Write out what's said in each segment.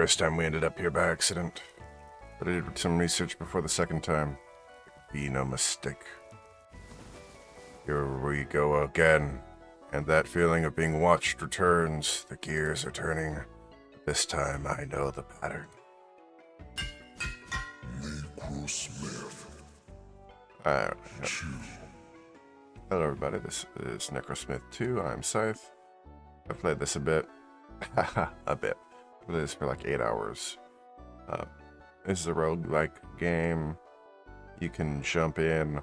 first time we ended up here by accident, but I did some research before the second time. Be no mistake. Here we go again, and that feeling of being watched returns. The gears are turning. This time I know the pattern. Necrosmith. Hello everybody, this is Necrosmith 2, I'm Scythe. I've played this a bit. a bit. I've played this for like 8 hours. This is a roguelike game. You can jump in.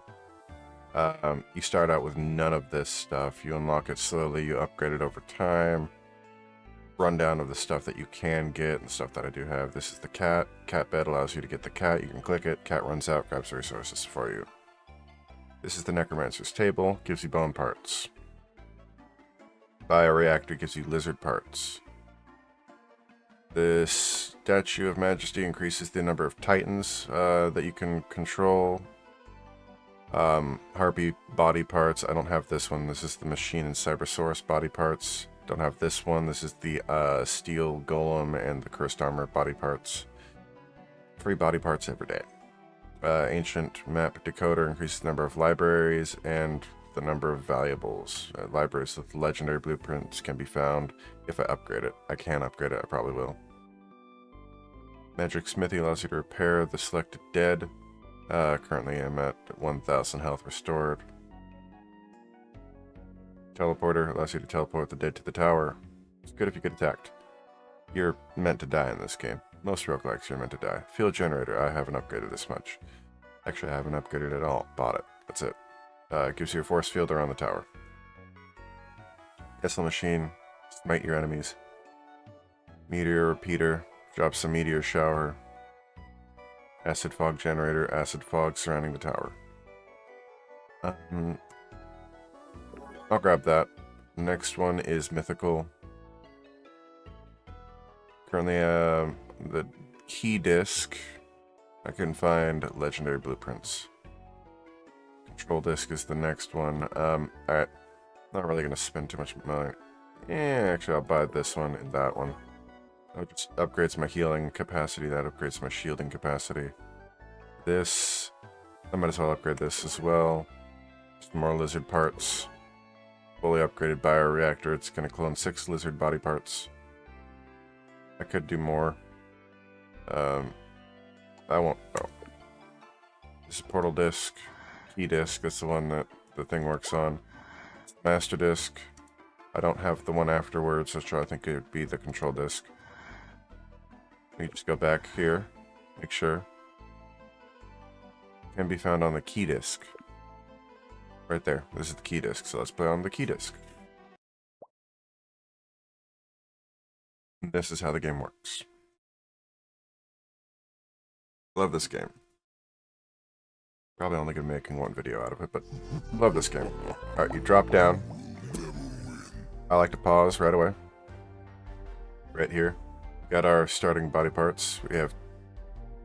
You start out with none of this stuff. You unlock it slowly, you upgrade it over time. Rundown of the stuff that you can get and stuff that I do have. This is the cat. Cat bed allows you to get the cat. You can click it. Cat runs out, grabs the resources for you. This is the Necromancer's table. Gives you bone parts. Bioreactor gives you lizard parts. This Statue of Majesty increases the number of titans that you can control. Harpy body parts. I don't have this one. This is the Machine and Cybersaurus body parts. Don't have this one. This is the Steel Golem and the Cursed Armor body parts. Free body parts every day. Ancient Map Decoder increases the number of libraries and the number of valuables. Libraries with legendary blueprints can be found if I upgrade it. I can upgrade it. I probably will. Magic Smithy allows you to repair the selected dead. Currently I'm at 1,000 health restored. Teleporter allows you to teleport the dead to the tower. It's good if you get attacked. You're meant to die in this game. Most roguelikes you're meant to die. Field generator, I haven't upgraded this much. Actually, I haven't upgraded at all. Bought it. That's it. It gives you a force field around the tower. Missile machine, smite your enemies. Meteor repeater, drop some meteor shower. Acid fog generator, acid fog surrounding the tower. I'll grab that. Next one is mythical. Currently, the key disc. I can find legendary blueprints. Control disc is the next one. Alright. Not really gonna spend too much money. Yeah, actually I'll buy this one and that one. That just upgrades my healing capacity, that upgrades my shielding capacity. This, I might as well upgrade this as well. Some more lizard parts. Fully upgraded bioreactor, it's gonna clone 6 lizard body parts. I could do more. I won't. Oh. This is portal disc, key disc. That's the one that the thing works on. Master disc. I don't have the one afterwards, so I think it would be the control disc. We just go back here, make sure. Can be found on the key disc. Right there. This is the key disc, so let's play on the key disc. This is how the game works. Love this game. Probably only gonna be making one video out of it, but love this game. Alright, you drop down. I like to pause right away. Right here. Got our starting body parts. We have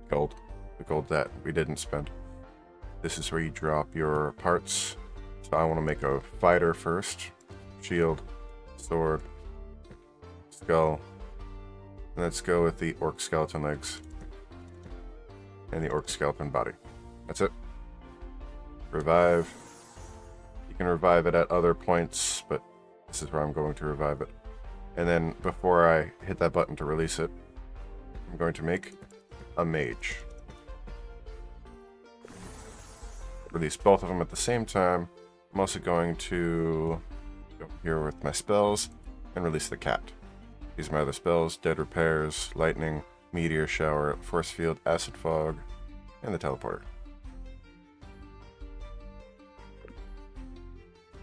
gold. The gold that we didn't spend. This is where you drop your parts. So I want to make a fighter first. Shield. Sword. Skull. And let's go with the orc skeleton legs. And the orc skeleton body. That's it. Revive. You can revive it at other points, but this is where I'm going to revive it. And then before I hit that button to release it, I'm going to make a mage. Release both of them at the same time. I'm also going to go here with my spells and release the cat. These are my other spells: dead repairs, lightning, meteor shower, force field, acid fog, and the teleporter.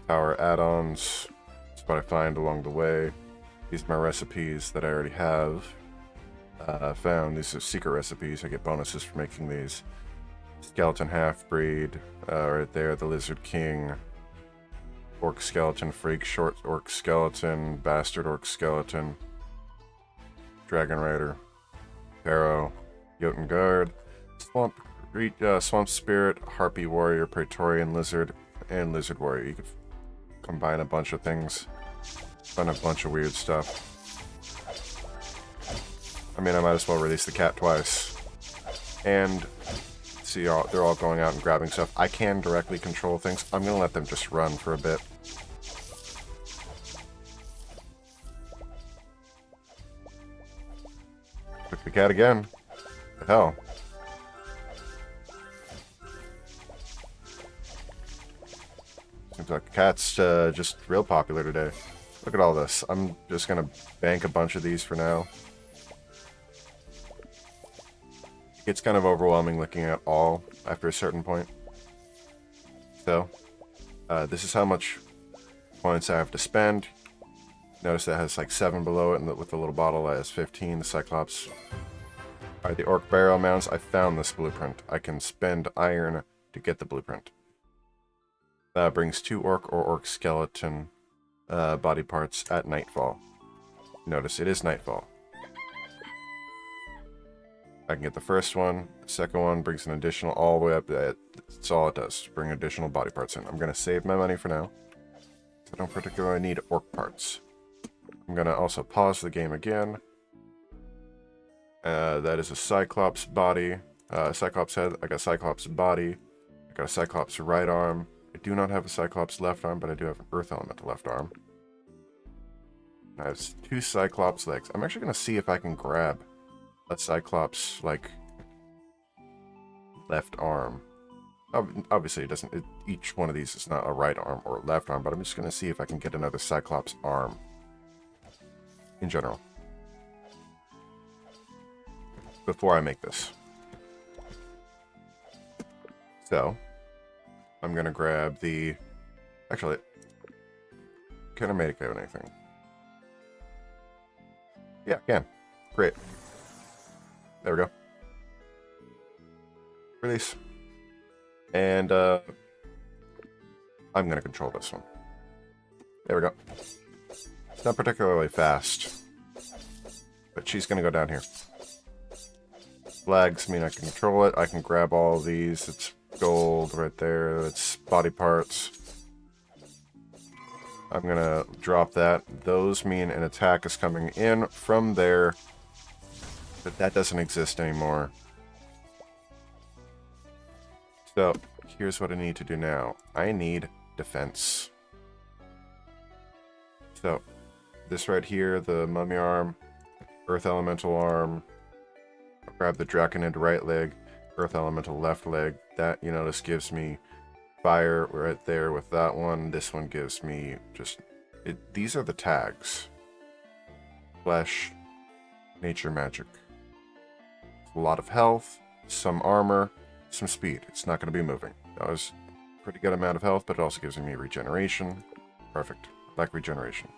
Power add-ons. That's what I find along the way. These are my recipes that I already have found. These are secret recipes. I get bonuses for making these. Skeleton half-breed. Right there, the Lizard King. Orc skeleton freak, short orc skeleton, bastard orc skeleton. Dragon Rider. Pharaoh. Jotun Guard. Swamp Spirit, Harpy Warrior, Praetorian Lizard, and Lizard Warrior. You could combine a bunch of things. Find a bunch of weird stuff. I mean, I might as well release the cat twice. And see, they're all going out and grabbing stuff. I can directly control things. I'm going to let them just run for a bit. Took the cat again. What the hell? Seems like the cat's just real popular today. Look at all this. I'm just going to bank a bunch of these for now. It's kind of overwhelming looking at all after a certain point. So, this is how much points I have to spend. Notice that has like 7 below it, and with the little bottle that has 15. The Cyclops. Alright, the Orc Barrel Mounts. I found this blueprint. I can spend iron to get the blueprint. That brings 2 Orc or Orc Skeleton body parts at nightfall. Notice it is nightfall. I can get the first one. The second one brings an additional all the way up. That's all it does. Bring additional body parts in. I'm going to save my money for now. I don't particularly need orc parts. I'm going to also pause the game again. That is a Cyclops body. Cyclops head. I got Cyclops body. I got a Cyclops right arm. I do not have a Cyclops left arm, but I do have an Earth Elemental left arm. I have 2 Cyclops legs. I'm actually going to see if I can grab a Cyclops, like, left arm. Obviously, it doesn't. Each one of these is not a right arm or a left arm, but I'm just going to see if I can get another Cyclops arm in general before I make this. So, I'm going to grab the... Actually, can I make anything? Yeah, I can. Great. There we go. Release. And I'm going to control this one. There we go. It's not particularly fast, but she's going to go down here. Flags mean I can control it. I can grab all of these. It's gold right there. It's body parts. I'm going to drop that. Those mean an attack is coming in from there. But that doesn't exist anymore. So, here's what I need to do now. I need defense. So, this right here, the mummy arm, earth elemental arm, I'll grab the draconid right leg, earth elemental left leg. That, you notice, gives me fire right there with that one. This one gives me just... these are the tags. Flesh, nature, magic. A lot of health, some armor, some speed. It's not going to be moving. That was a pretty good amount of health, but it also gives me regeneration. Perfect. Like regeneration.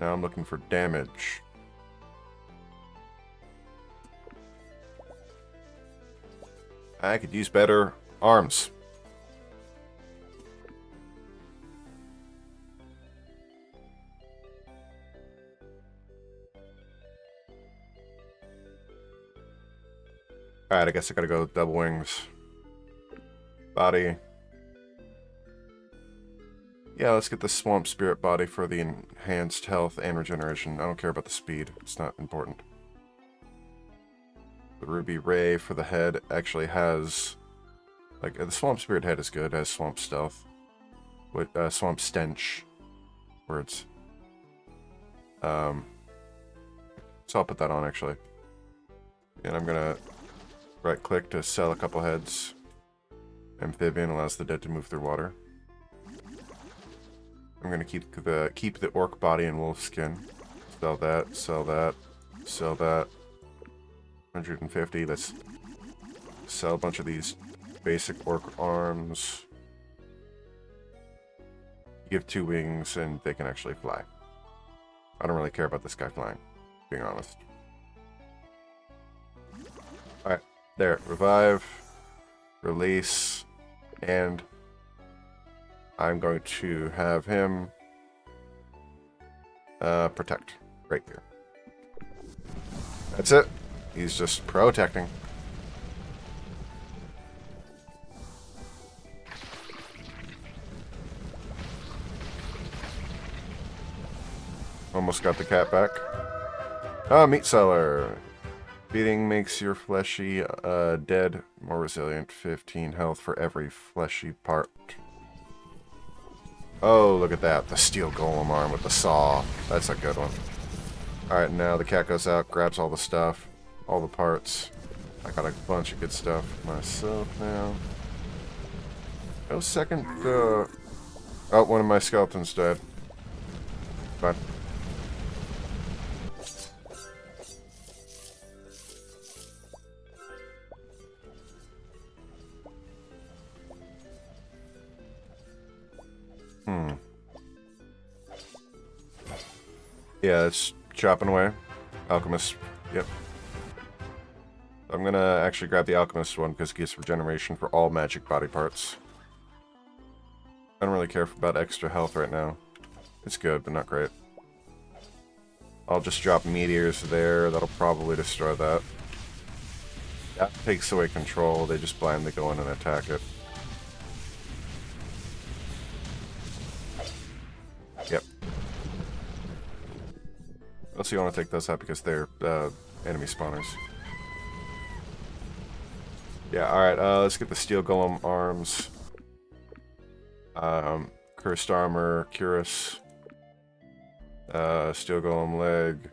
Now I'm looking for damage. I could use better arms. Alright, I guess I gotta go double wings. Body. Yeah, let's get the Swamp Spirit body for the enhanced health and regeneration. I don't care about the speed. It's not important. The Ruby Ray for the head actually has... like, the Swamp Spirit head is good. It has Swamp Stealth. With, Swamp Stench. Words. So I'll put that on, actually. And I'm gonna... right click to sell a couple heads. Amphibian allows the dead to move through water. I'm gonna keep the orc body and wolf skin. Sell that, sell that, sell that. 150. Let's sell a bunch of these basic orc arms. Give 2 wings and they can actually fly. I don't really care about this guy flying, being honest. Alright. There, revive, release, and I'm going to have him protect right here. That's it. He's just protecting. Oh almost got the cat back. Ah, meat seller. Feeding makes your fleshy dead more resilient. 15 health for every fleshy part. Oh, look at that. The steel golem arm with the saw. That's a good one. Alright, now the cat goes out, grabs all the stuff. All the parts. I got a bunch of good stuff myself now. No second, oh, one of my skeletons died. Fine. Yeah, it's chopping away. Alchemist, yep. I'm gonna actually grab the Alchemist one because it gives regeneration for all magic body parts. I don't really care about extra health right now. It's good, but not great. I'll just drop meteors there. That'll probably destroy that. That takes away control. They just blindly go in and attack it. Yep. Also, you want to take those out because they're enemy spawners. Yeah, alright, let's get the Steel Golem arms. Cursed Armor, Cuirass. Steel Golem leg.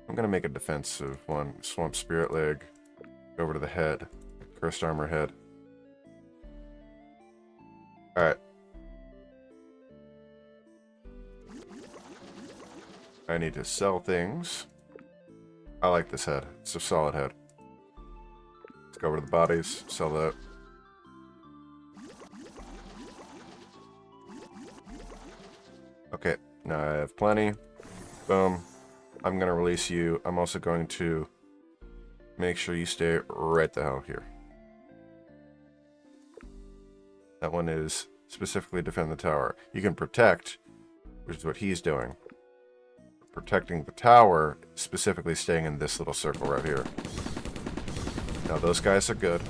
I'm gonna make a defensive one. Swamp Spirit leg. Go over to the head. Cursed Armor head. Alright. I need to sell things. I like this head. It's a solid head. Let's go over to the bodies. Sell that. Okay, now I have plenty. Boom. I'm going to release you. I'm also going to make sure you stay right the hell here. That one is specifically defend the tower. You can protect, which is what he's doing. Protecting the tower, specifically staying in this little circle right here. Now those guys are good.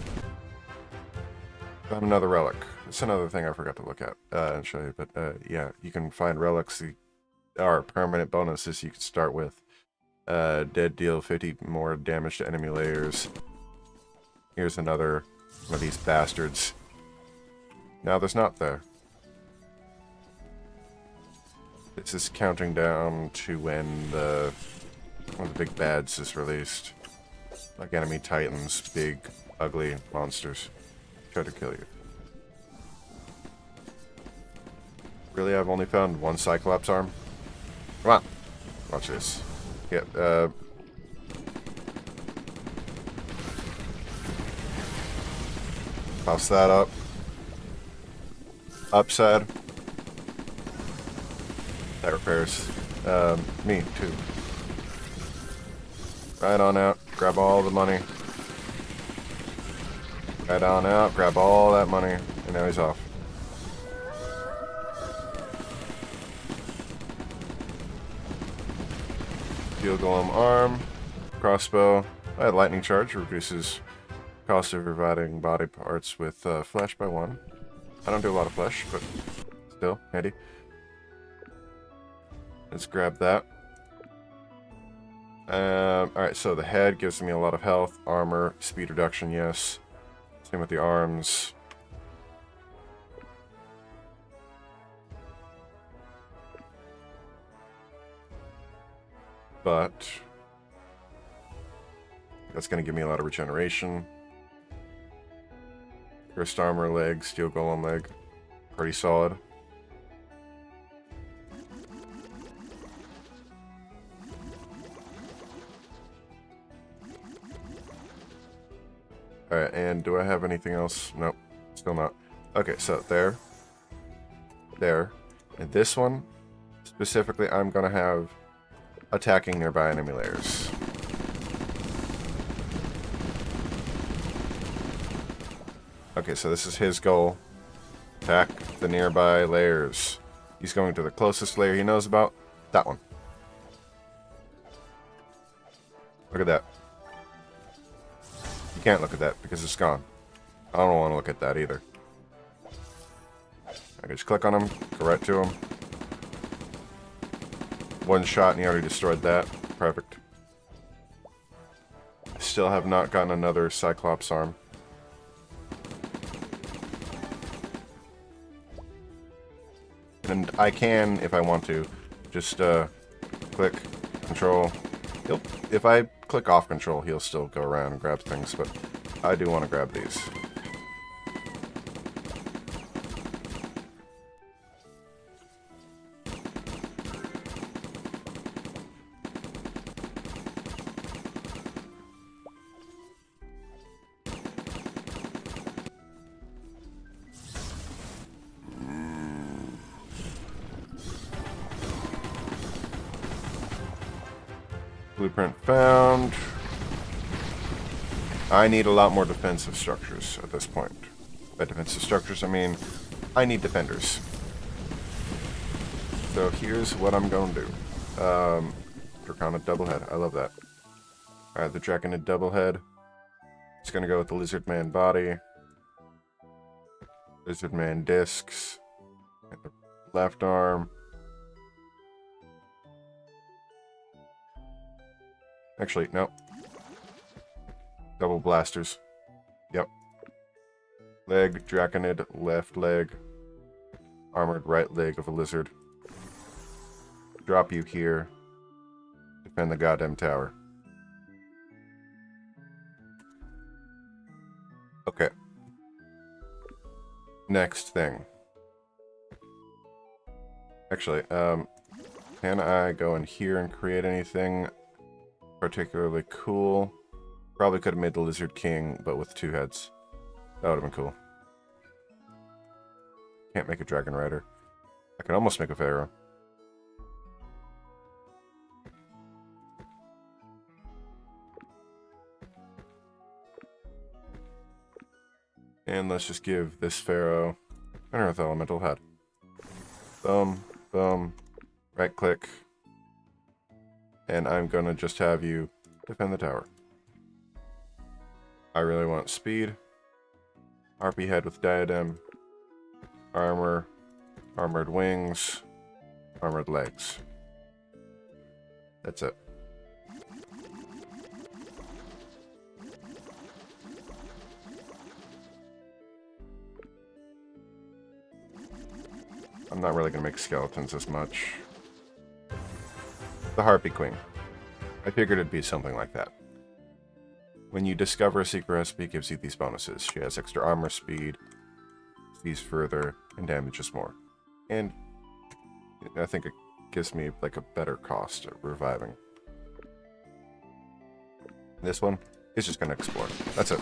Got another relic. That's another thing I forgot to look at and show you. But yeah, you can find relics. Are permanent bonuses you can start with. Dead deal 50 more damage to enemy layers. Here's another one of these bastards. Now there's not there. This is counting down to when one of the big bads is released. Like enemy titans, big, ugly monsters. Try to kill you. Really, I've only found one Cyclops arm? Come on. Watch this. Yeah, toss that up. Upside. That repairs. Me, too. Right on out. Grab all the money. Right on out. Grab all that money. And now he's off. Steel Golem arm. Crossbow. I had lightning charge. Reduces cost of providing body parts with flesh by 1. I don't do a lot of flesh, but still handy. Let's grab that. Alright, so the head gives me a lot of health, armor, speed reduction, yes. Same with the arms. But that's going to give me a lot of regeneration. Cursed armor leg, steel golem leg. Pretty solid. Alright, and do I have anything else? Nope, still not. Okay, so there. There. And this one, specifically, I'm going to have attacking nearby enemy layers. Okay, so this is his goal. Attack the nearby layers. He's going to the closest layer he knows about. That one. Look at that. You can't look at that because it's gone. I don't want to look at that either. I can just click on him, go right to him. one shot and he already destroyed that. Perfect. Still have not gotten another Cyclops arm. And I can, if I want to, just click control. If I click off control, he'll still go around and grab things, but I do want to grab these. Blueprint found. I need a lot more defensive structures at this point. By defensive structures, I mean I need defenders. So here's what I'm going to do. Draconid Doublehead. I love that. Alright, the Draconid Doublehead. It's going to go with the Lizard Man body. Lizard Man discs. And the left arm. Actually, no. Double blasters. Yep. Leg, Draconid, left leg. Armored right leg of a lizard. Drop you here. Defend the goddamn tower. Okay. Next thing. Actually, can I go in here and create anything particularly cool? Probably could have made the Lizard King, but with 2 heads. That would have been cool. Can't make a Dragon Rider. I can almost make a Pharaoh. And let's just give this Pharaoh an Earth Elemental head. Boom, boom, right click. And I'm gonna just have you defend the tower. I really want speed. Harpy head with diadem. Armor. Armored wings. Armored legs. That's it. I'm not really gonna make skeletons as much. The Harpy Queen. I figured it'd be something like that. When you discover a secret recipe, it gives you these bonuses. She has extra armor speed, sees further, and damages more. And I think it gives me like a better cost at reviving. This one is just gonna explore. That's it.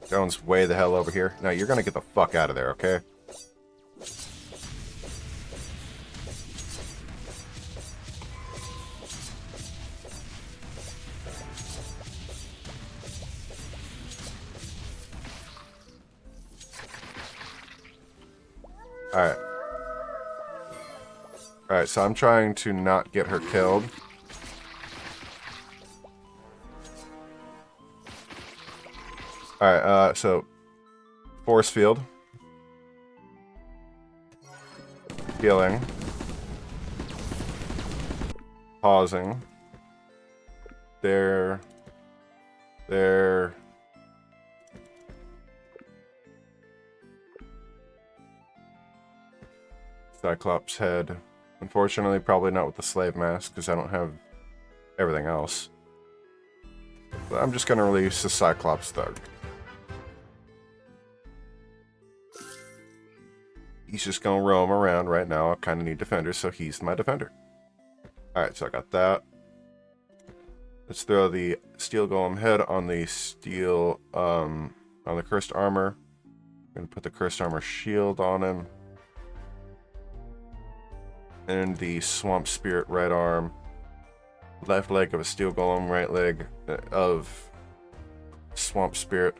That one's way the hell over here. Now you're gonna get the fuck out of there, okay? Alright. Alright, so I'm trying to not get her killed. Alright, so force field. Healing. Pausing. There. Cyclops head. Unfortunately, probably not with the slave mask, because I don't have everything else. But I'm just going to release the Cyclops Thug. He's just going to roam around right now. I kind of need defenders, so he's my defender. Alright, so I got that. Let's throw the Steel Golem head on the steel, on the Cursed Armor. I'm going to put the Cursed Armor shield on him. And the Swamp Spirit right arm. Left leg of a Steel Golem, right leg of Swamp Spirit.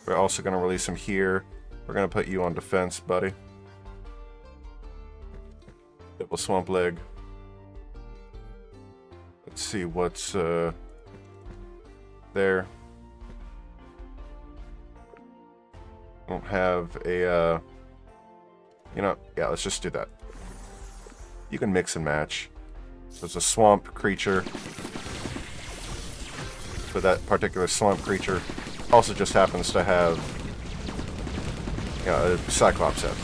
We're also going to release him here. We're going to put you on defense, buddy. Double Swamp Leg. Let's see what's there. Don't have a, you know, yeah, let's just do that. You can mix and match. There's a swamp creature. But that particular swamp creature also just happens to have, you know, a Cyclops head.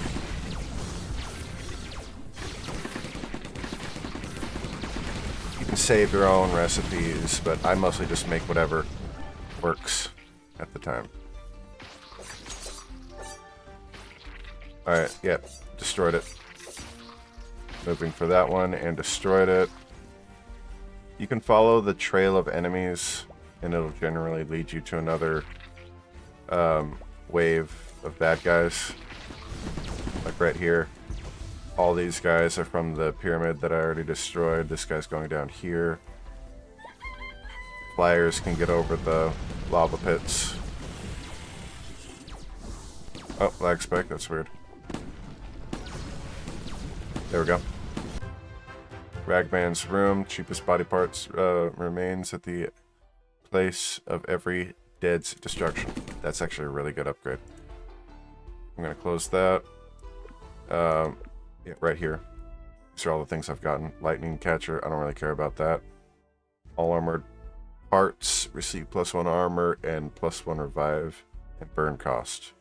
You can save your own recipes, but I mostly just make whatever works at the time. Alright, yep, destroyed it. Moving for that one and destroyed it. You can follow the trail of enemies and it'll generally lead you to another wave of bad guys. Like right here. All these guys are from the pyramid that I already destroyed. This guy's going down here. Flyers can get over the lava pits. Oh, lag spike, that's weird. There we go. Ragman's room, cheapest body parts remains at the place of every dead's destruction. That's actually a really good upgrade. I'm gonna close that. Yeah, right here. These are all the things I've gotten. Lightning catcher, I don't really care about that. All armored parts receive +1 armor and +1 revive and burn cost.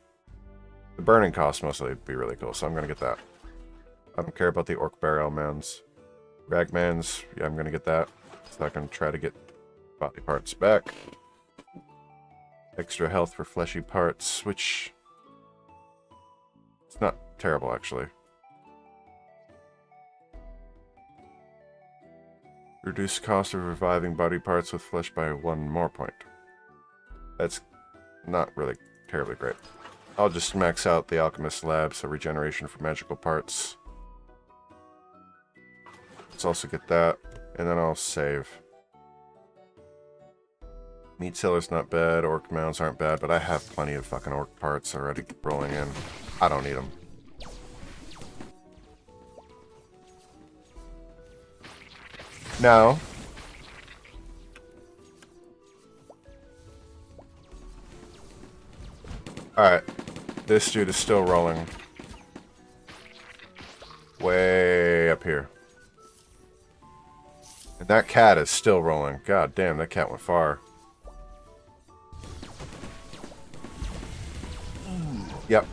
The burning cost mostly would be really cool, so I'm gonna get that. I don't care about the orc burial mounds. Ragman's, yeah, I'm gonna get that. So I can try to get body parts back. Extra health for fleshy parts, which it's not terrible actually. Reduce cost of reviving body parts with flesh by 1 more point. That's not really terribly great. I'll just max out the Alchemist Lab, so regeneration for magical parts. Let's also get that, and then I'll save. Meat Cellar's not bad, Orc Mounds aren't bad, but I have plenty of fucking Orc parts already rolling in. I don't need them. Now, alright, this dude is still rolling. Way up here. And that cat is still rolling. God damn, that cat went far. Yep.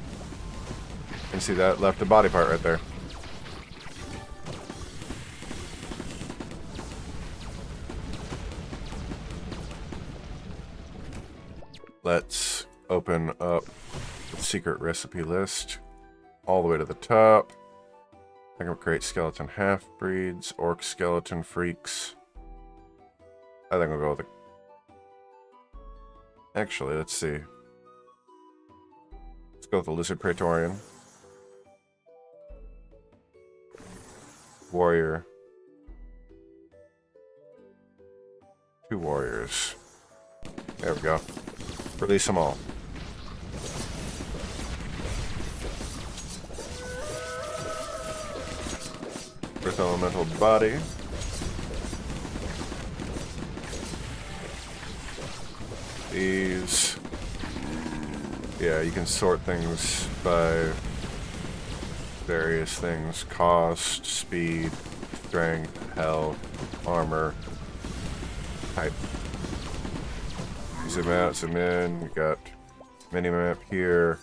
You can see that left a body part right there. Let's open up the secret recipe list all the way to the top. I can create skeleton half-breeds, orc skeleton freaks. I think we'll go with it. Actually, let's see. Let's go with the lizard praetorian. Warrior. 2 warriors. There we go. Release them all. Earth elemental body. These. Yeah, you can sort things by various things. Cost, speed, strength, health, armor, type. Zoom out, zoom in. We got mini map here.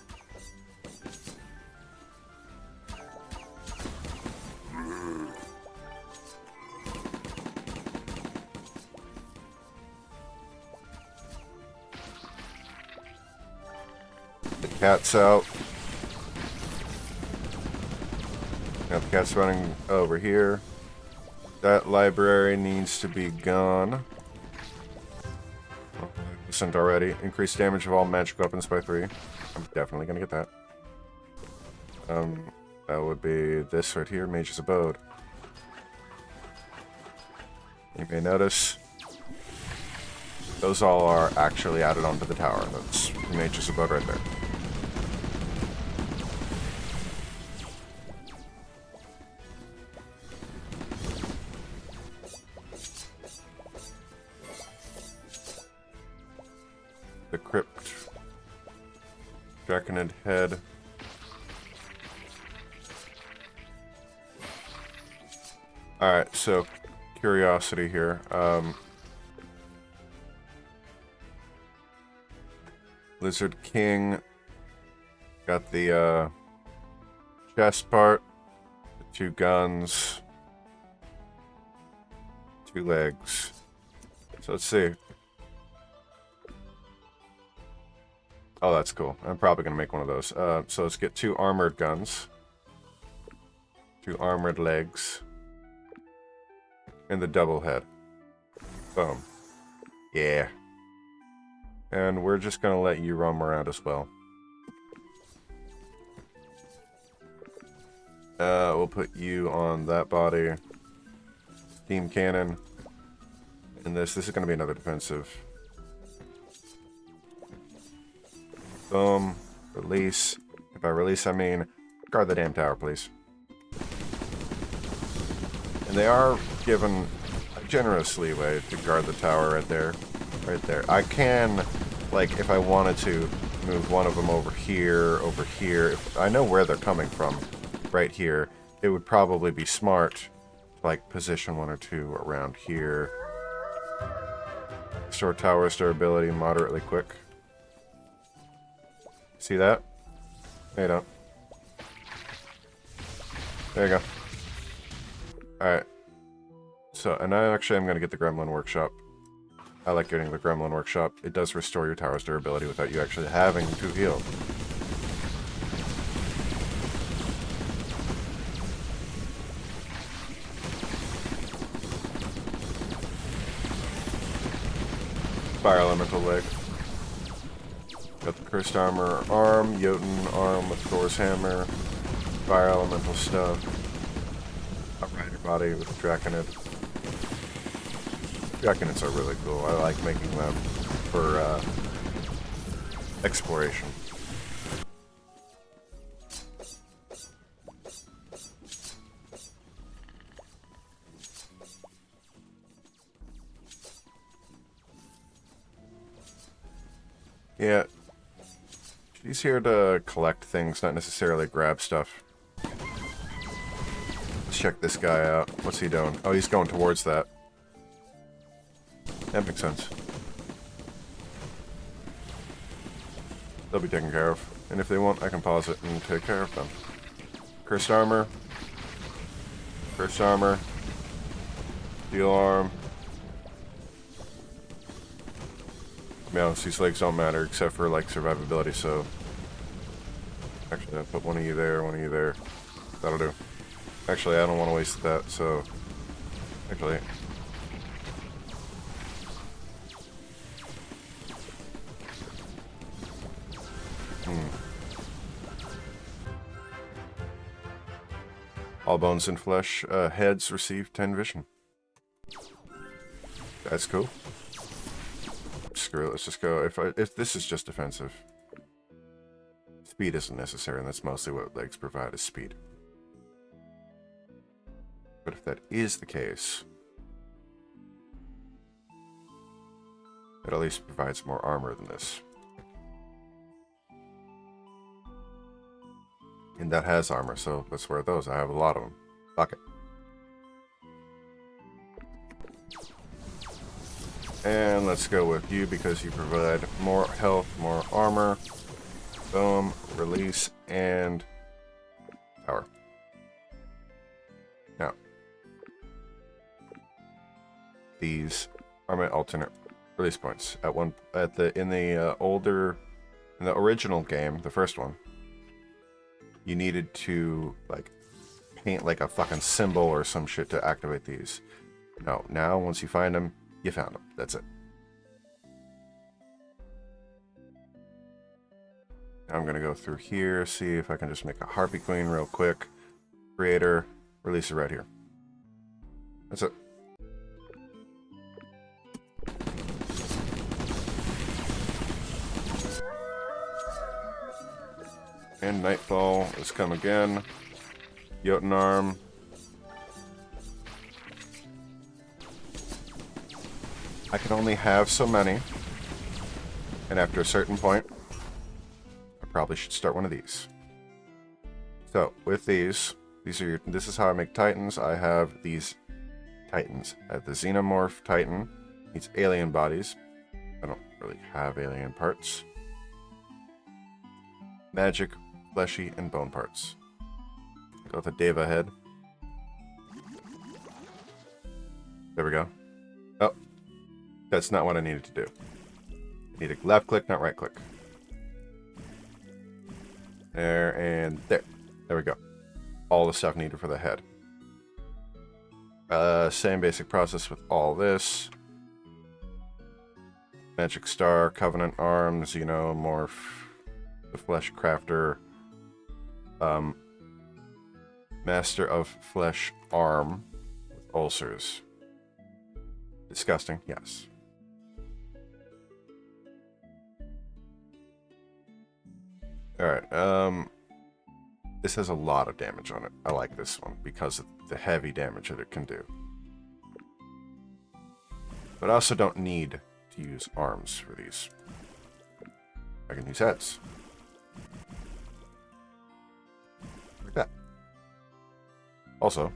The cat's out. Now the cat's running over here. That library needs to be gone. Listened already. Increased damage of all magic weapons by 3. I'm definitely gonna get that. That would be this right here, Mage's Abode. You may notice those all are actually added onto the tower. That's Mage's Abode right there. The crypt, Draconid head. Alright, so curiosity here. Lizard King got the chest part, the 2 guns, 2 legs. So let's see. Oh, that's cool. I'm probably gonna make one of those. So let's get 2 armored guns, 2 armored legs, and the double head. Boom. Yeah. And we're just gonna let you roam around as well. We'll put you on that body. Steam cannon. And this is gonna be another defensive. Boom. Release. If by release I mean guard the damn tower, please. And they are given a generous leeway to guard the tower right there. Right there. I can, like, if I wanted to, move one of them over here, If I know where they're coming from, right here, it would probably be smart to, like, position 1 or 2 around here. Restore tower durability moderately quick. See that? No, you don't. There you go. Alright. So, and I actually am going to get the Gremlin Workshop. I like getting the Gremlin Workshop. It does restore your tower's durability without you actually having to heal. Fire Elemental Leg. Got the Cursed Armor arm, Jotun arm with Thor's Hammer, Fire Elemental stuff, a Rider body with Draconid. Draconids are really cool. I like making them for exploration. Yeah. She's here to collect things, not necessarily grab stuff. Let's check this guy out. What's he doing? Oh, he's going towards that. That makes sense. They'll be taken care of. And if they won't, I can pause it and take care of them. Cursed Armor. Cursed Armor. Steel Arm. To be honest, these legs don't matter except for, like, survivability, so... Actually, I'll put one of you there, one of you there. That'll do. Actually, I don't want to waste that, so... Actually... All bones and flesh heads receive 10 vision. That's cool. Screw it, let's just go. If this is just defensive, speed isn't necessary, and that's mostly what legs provide is speed. But if that is the case, it at least provides more armor than this. And that has armor, so let's wear those. I have a lot of them. Fuck it. And let's go with you because you provide more health, more armor. Boom, release, and tower. Now, these are my alternate release points. In the original game, the first one, you needed to, like, paint, like, a fucking symbol or some shit to activate these. No, now, once you find them, you found them. That's it. Now I'm going to go through here, see if I can just make a Harpy Queen real quick. Creator, release it right here. That's it. And Nightfall has come again. Jotun Arm. I can only have so many. And after a certain point, I probably should start one of these. So, with this is how I make Titans. I have these Titans. I have the Xenomorph Titan. Needs alien bodies. I don't really have alien parts. Magic, fleshy, and bone parts. Go with a Deva head. There we go. Oh, that's not what I needed to do. I need a left click, not right click. There and there. There we go. All the stuff needed for the head. Same basic process with all this. Magic Star, Covenant Arm, Xenomorph, the Flesh Crafter, Master of Flesh Arm with ulcers. Disgusting, yes. Alright, this has a lot of damage on it. I like this one because of the heavy damage that it can do. But I also don't need to use arms for these. I can use heads. Like that. Also,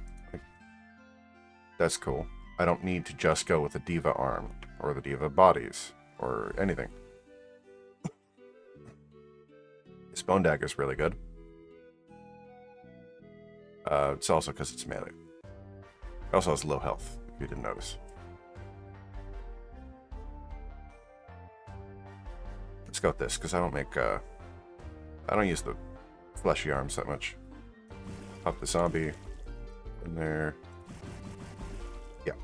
that's cool. I don't need to just go with the Diva arm or the Diva bodies or anything. This bone dagger is really good. It's also because it's melee. It also has low health, if you didn't notice. Let's go with this, because I don't use the fleshy arms that much. Pop the zombie in there. Yeah.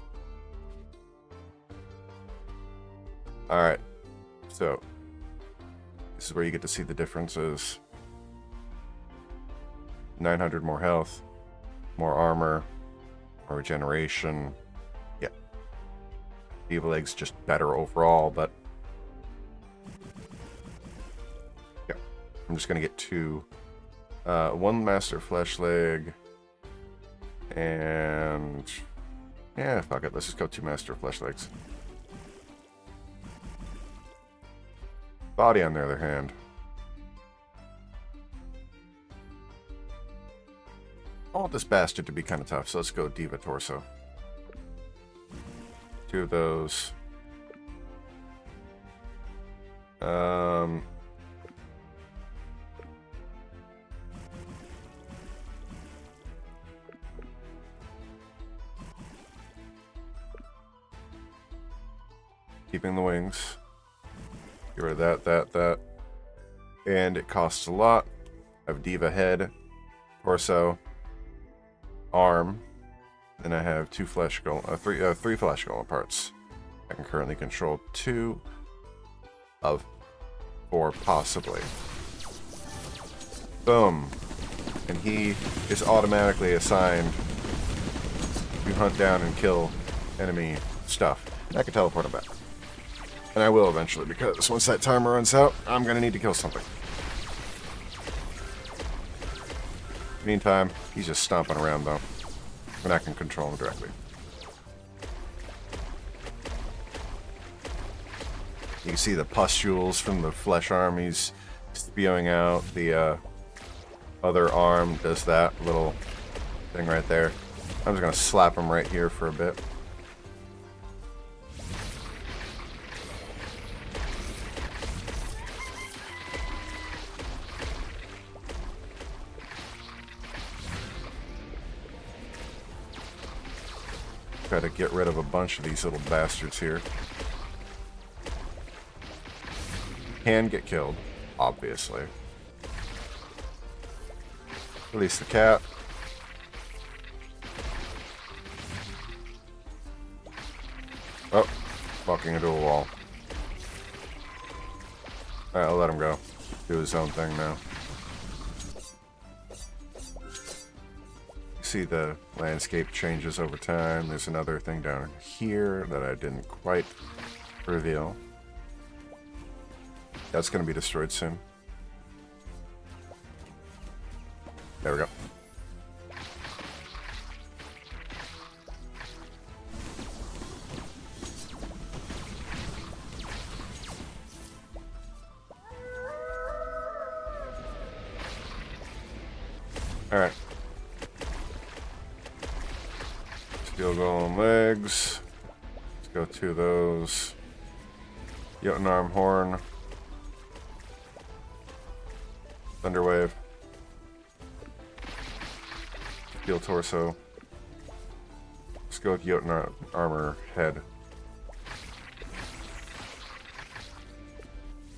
Alright. So, this is where you get to see the differences. 900 more health, more armor, more regeneration. Yeah. Diva leg's just better overall, but yeah. I'm just gonna get two. One Master Flesh leg, and yeah, fuck it. Let's just go 2 Master Flesh legs. Body, on the other hand, I want this bastard to be kind of tough, so let's go Diva Torso. 2 of those. Keeping the wings. Get rid of that. And it costs a lot. I have Diva head, torso, arm. Then I have 2 flesh golem, 3 flesh golem parts. I can currently control 2 of 4 possibly. Boom. And he is automatically assigned to hunt down and kill enemy stuff. And I can teleport him back. And I will eventually, because once that timer runs out, I'm going to need to kill something. Meantime, he's just stomping around though. And I can control him directly. You can see the pustules from the flesh arm he's spewing out. The other arm does that little thing right there. I'm just going to slap him right here for a bit. Try to get rid of a bunch of these little bastards here. Can get killed, obviously. Release the cat. Oh, walking into a wall. Alright, I'll let him go. Do his own thing now. See the landscape changes over time. There's another thing down here that I didn't quite reveal. That's going to be destroyed soon. There we go. Alright. Steel golem legs. Let's go to those. Jotun arm horn. Thunderwave. Steel torso. Let's go with Jotun armor head.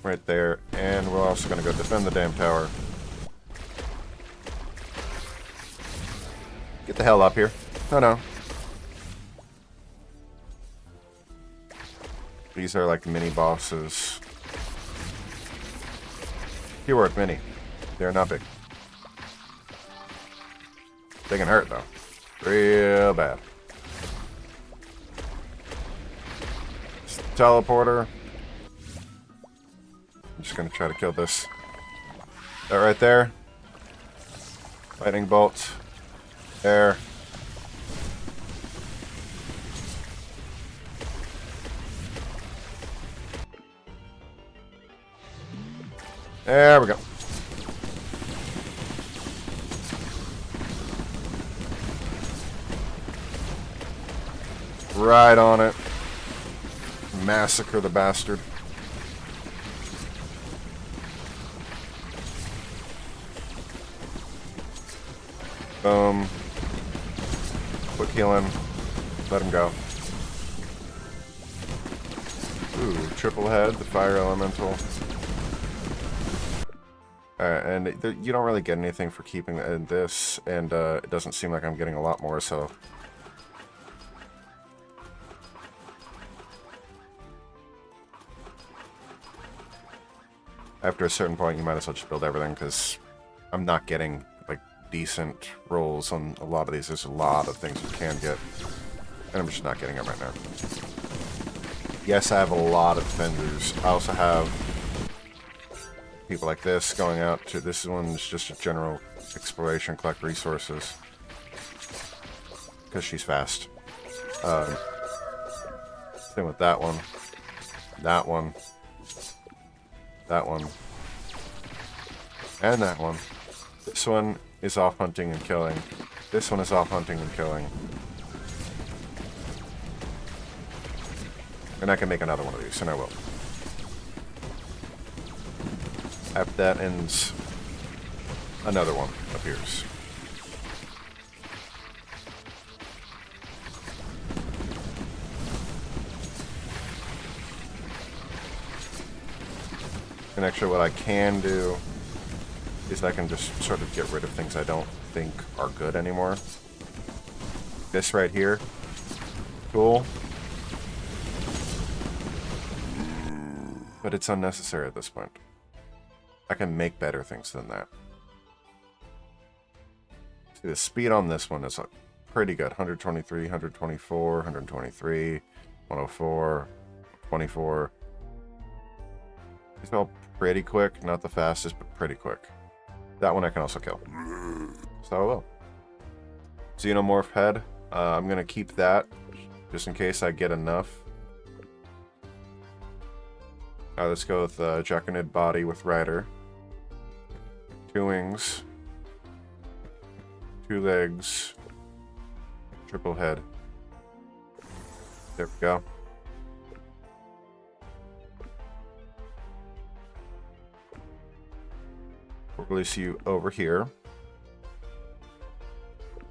Right there. And we're also going to go defend the damn tower. Get the hell up here. Oh no. These are like mini bosses. Keyword mini. They're not big. They can hurt though. Real bad. Teleporter. I'm just gonna try to kill this. That right there. Lightning bolt. There. There we go. Right on it. Massacre the bastard. Boom. Quick healing. Let him go. Ooh, triple head, the fire elemental. Alright, and you don't really get anything for keeping this, and it doesn't seem like I'm getting a lot more, so... After a certain point, you might as well just build everything, because I'm not getting, like, decent rolls on a lot of these. There's a lot of things you can get, and I'm just not getting them right now. Yes, I have a lot of defenders. I also have people like this going out to... This one's just a general exploration, collect resources. Because she's fast. Same with that one. That one. That one. And that one. This one is off hunting and killing. This one is off hunting and killing. And I can make another one of these, and I will. After that ends, another one appears. And actually what I can do is I can just sort of get rid of things I don't think are good anymore. This right here, cool. But it's unnecessary at this point. I can make better things than that. See, the speed on this one is like pretty good. 123, 124, 123, 104, 24. These are all pretty quick. Not the fastest, but pretty quick. That one I can also kill. So I will. Xenomorph head. I'm going to keep that just in case I get enough. Let's go with Jackanid body with rider. 2 wings. 2 legs. Triple head. There we go. We'll release you over here.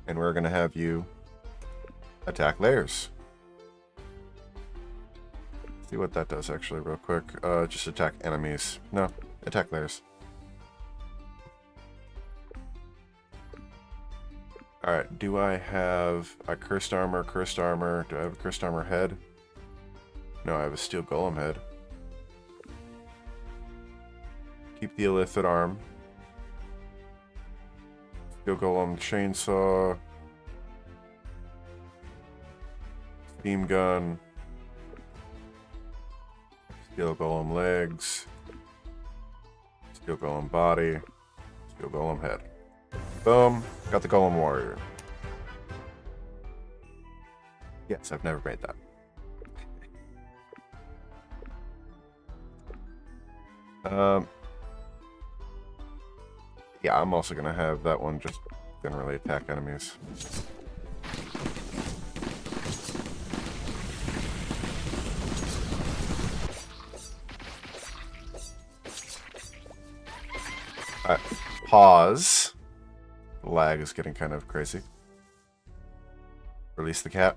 And we're going to have you attack layers. See what that does actually real quick. Just attack enemies. No, attack layers. Alright, do I have a cursed armor? Do I have a cursed armor head? No, I have a steel golem head. Keep the illithid arm. Steel golem chainsaw. Steam gun. Steel golem legs. Steel golem body. Steel golem head. Boom. Got the golem warrior. Yes, I've never made that. Yeah, I'm also gonna have that one just generally attack enemies. Alright, pause. The lag is getting kind of crazy. Release the cat.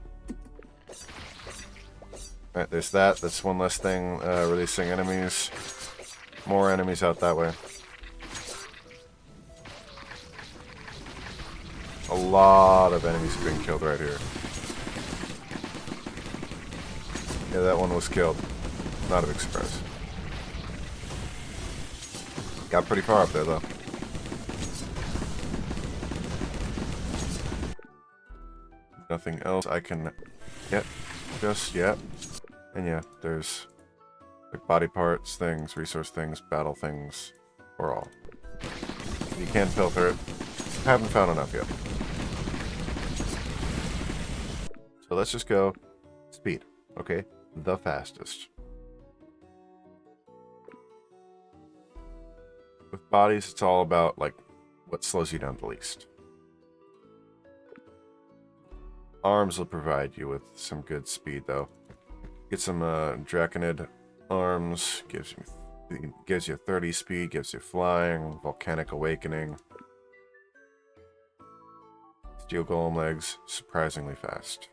Alright, there's that. That's one less thing. Releasing enemies. More enemies out that way. A lot of enemies are being killed right here. Yeah, that one was killed. Not a big surprise. Got pretty far up there, though. Nothing else I can get just yet. And yeah, there's like body parts, things, resource things, battle things, or all. You can filter it. Haven't found enough yet. So let's just go speed. Okay, the fastest. With bodies, it's all about like what slows you down the least. Arms will provide you with some good speed, though. Get some Draconid arms. Gives you 30 speed. Gives you flying. Volcanic awakening. Steel golem legs. Surprisingly fast.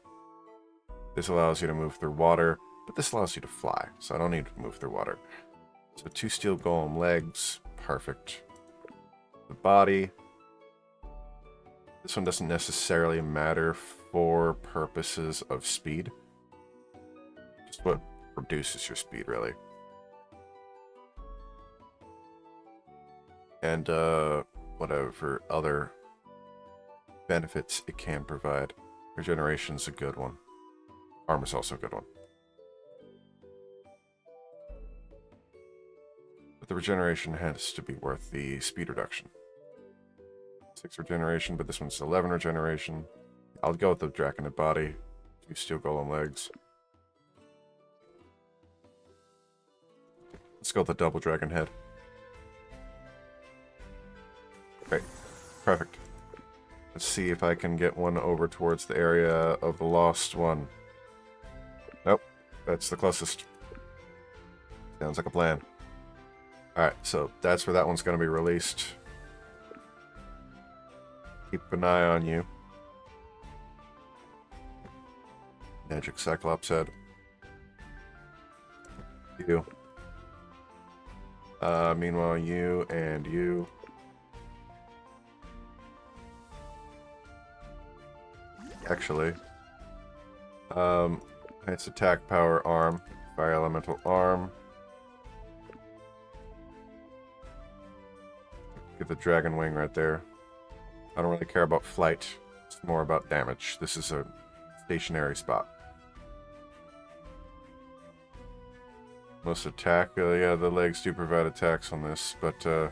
This allows you to move through water, but this allows you to fly, so I don't need to move through water. So 2 steel golem legs. Perfect. The body. This one doesn't necessarily matter for purposes of speed. Just what reduces your speed, really. And whatever other benefits it can provide. Regeneration's a good one. Armor's also a good one. But the regeneration has to be worth the speed reduction. 6 regeneration, but this one's 11 regeneration. I'll go with the Draconid body. 2 steel golem legs. Let's go with the double dragon head. Great. Perfect. Let's see if I can get one over towards the area of the lost one. Nope. That's the closest. Sounds like a plan. Alright, so that's where that one's going to be released. Keep an eye on you. Magic Cyclops head. You. Meanwhile, you and you. Actually. It's attack power arm. Fire elemental arm. Get the dragon wing right there. I don't really care about flight. It's more about damage. This is a stationary spot. Most attack, yeah, the legs do provide attacks on this, but yeah.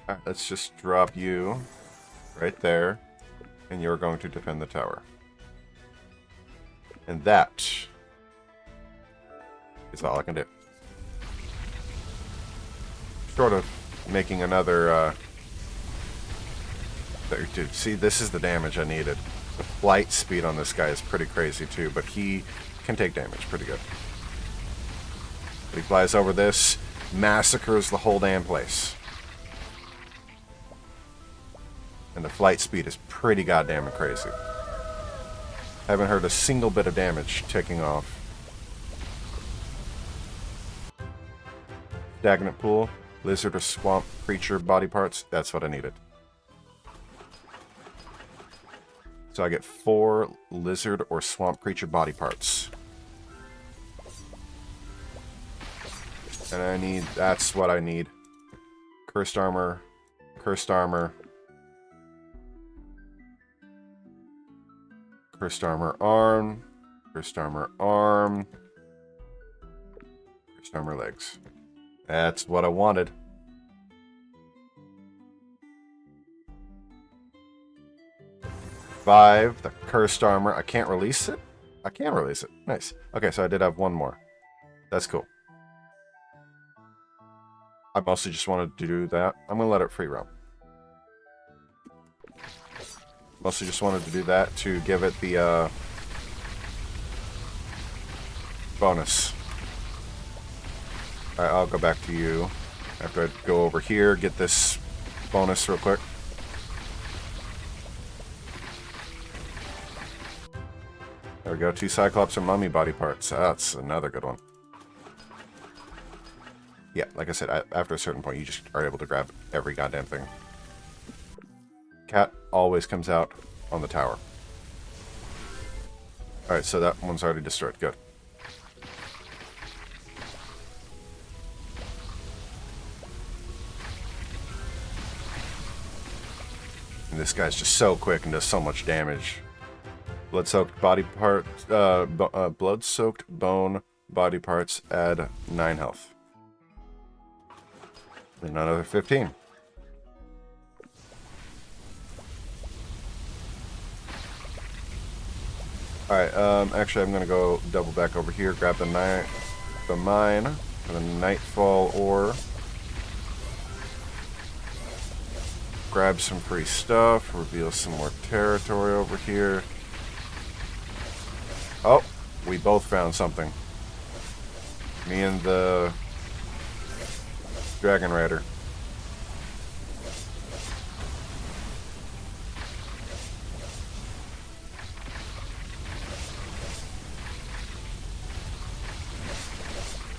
Alright, let's just drop you right there, and you're going to defend the tower. And that is all I can do. Short of making another, dude, see, this is the damage I needed. The flight speed on this guy is pretty crazy too, but he can take damage pretty good. But he flies over this, massacres the whole damn place. And the flight speed is pretty goddamn crazy. Haven't heard a single bit of damage taking off. Stagnant pool, lizard or swamp creature body parts, that's what I needed. So I get 4 lizard or swamp creature body parts. And I need, that's what I need. Cursed armor, cursed armor. Cursed armor arm, cursed armor arm, cursed armor legs. That's what I wanted. Five, the cursed armor. I can't release it? I can release it. Nice. Okay, so I did have one more. That's cool. I mostly just wanted to do that. I'm going to let it free roam. Mostly just wanted to do that to give it the Bonus. Alright, I'll go back to you. After I go over here, get this bonus real quick. There we go, 2 Cyclops and Mummy body parts. That's another good one. Yeah, like I said, after a certain point, you just are able to grab every goddamn thing. Cat always comes out on the tower. Alright, so that one's already destroyed. Good. And this guy's just so quick and does so much damage. Blood-soaked body parts, blood-soaked bone body parts add 9 health. And another 15. Alright, actually I'm gonna go double back over here, grab the mine, and the nightfall ore. Grab some free stuff, reveal some more territory over here. Oh, we both found something. Me and the Dragon Rider.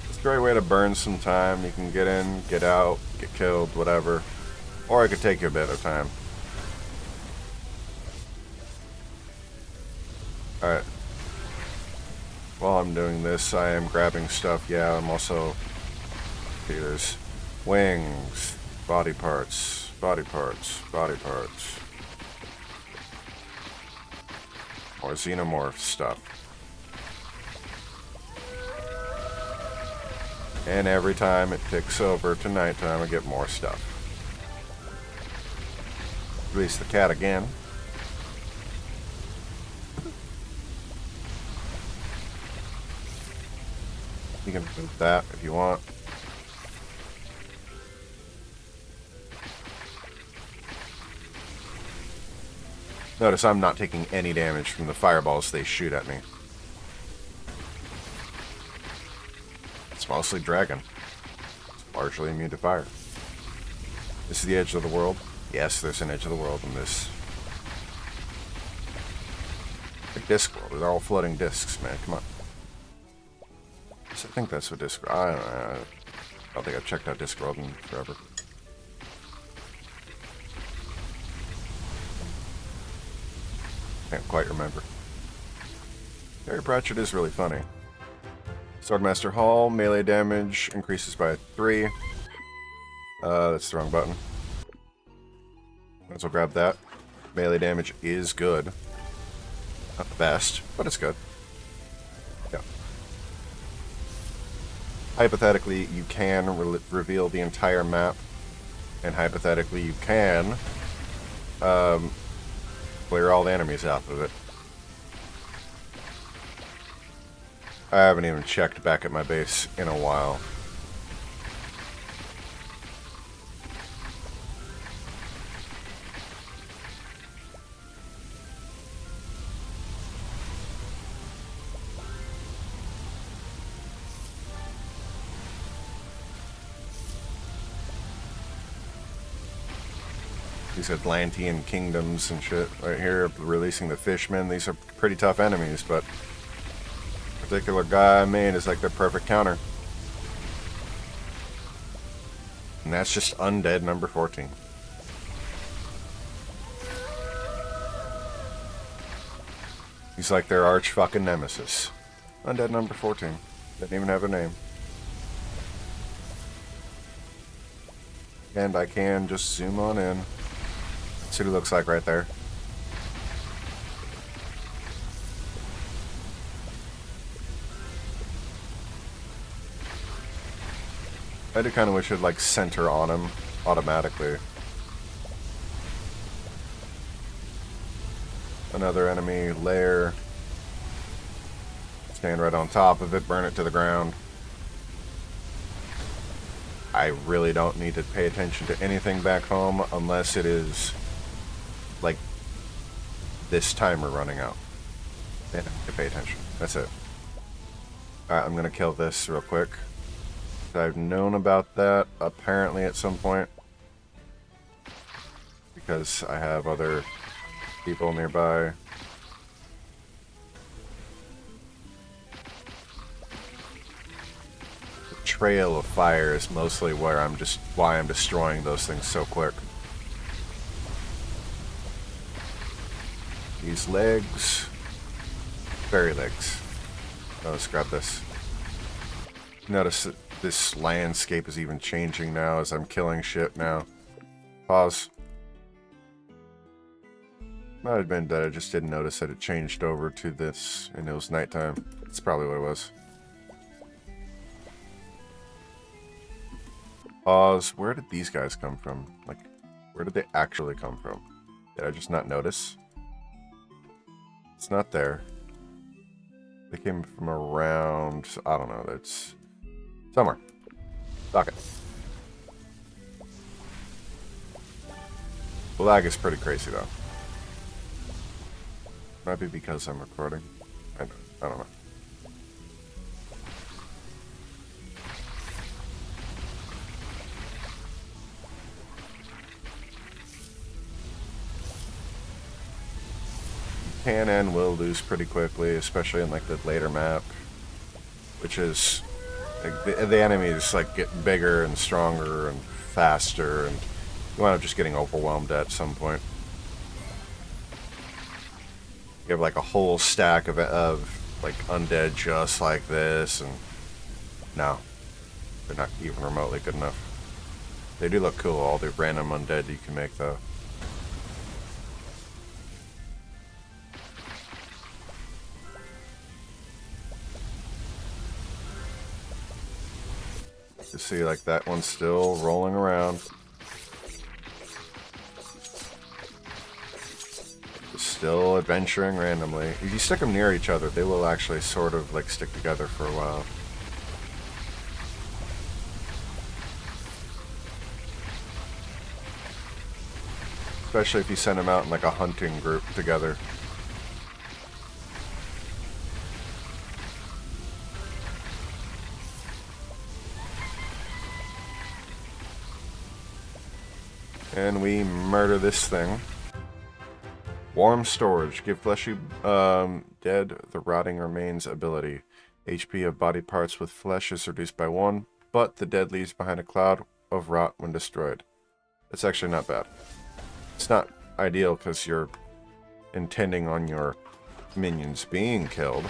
It's a great way to burn some time. You can get in, get out, get killed, whatever. Or it could take you a bit of time. Alright. While I'm doing this, I am grabbing stuff. Yeah, I'm also... Okay, there's wings, body parts, body parts, body parts. More xenomorph stuff. And every time it ticks over to nighttime, I get more stuff. Release the cat again. You can do that if you want. Notice I'm not taking any damage from the fireballs they shoot at me. It's mostly dragon. It's largely immune to fire. This is the edge of the world. Yes, there's an edge of the world in this. The disc world. They're all floating discs, man. Come on. So I think that's what disc. I don't think I've checked out Discworld in forever. Can't quite remember. Terry Pratchett is really funny. Swordmaster Hall, melee damage increases by 3. That's the wrong button. Might as well grab that. Melee damage is good. Not the best, but it's good. Yeah. Hypothetically, you can reveal the entire map, and hypothetically, you can clear all the enemies out of it. I haven't even checked back at my base in a while. These Atlantean kingdoms and shit right here, releasing the fishmen. These are pretty tough enemies, but the particular guy I made is like the perfect counter. And that's just undead number 14. He's like their arch fucking nemesis. Undead number 14. Didn't even have a name. And I can just zoom on in. See what it looks like right there. I do kind of wish it'd like center on him automatically. Another enemy lair. Stand right on top of it, burn it to the ground. I really don't need to pay attention to anything back home unless it is like this timer running out. Then I have to pay attention. That's it. Alright, I'm gonna kill this real quick. I've known about that, apparently, at some point. Because I have other people nearby. The trail of fire is mostly why I'm destroying those things so quick. These legs. Fairy legs. Oh, let's grab this. Notice that this landscape is even changing now as I'm killing shit now. Pause. Might have been that I just didn't notice that it changed over to this and it was nighttime. That's probably what it was. Pause. Where did these guys come from? Like, where did they actually come from? Did I just not notice? It's not there. They came from around, I don't know, that's somewhere. Dock it. The lag is pretty crazy though. Might be because I'm recording. I don't know. Can and will lose pretty quickly, especially in like the later map, which is like the enemies like get bigger and stronger and faster, and you wind up just getting overwhelmed at some point. You have like a whole stack of like undead just like this, and no, they're not even remotely good enough. They do look cool, all the random undead you can make though. You see, like, that one's still rolling around. Still adventuring randomly. If you stick them near each other, they will actually sort of, like, stick together for a while. Especially if you send them out in, like, a hunting group together. And we murder this thing. Warm storage. Give fleshy dead the rotting remains ability. HP of body parts with flesh is reduced by 1, but the dead leaves behind a cloud of rot when destroyed. It's actually not bad. It's not ideal because you're intending on your minions being killed,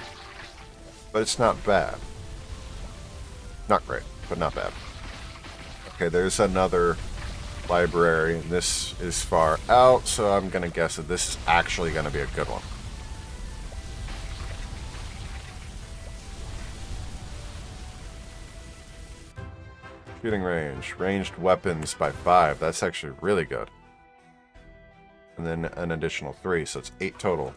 but it's not bad. Not great, but not bad. Okay, there's another library, and this is far out, so I'm gonna guess that this is actually gonna be a good one. Shooting range. Ranged weapons by 5. That's actually really good. And then an additional 3, so it's 8 total.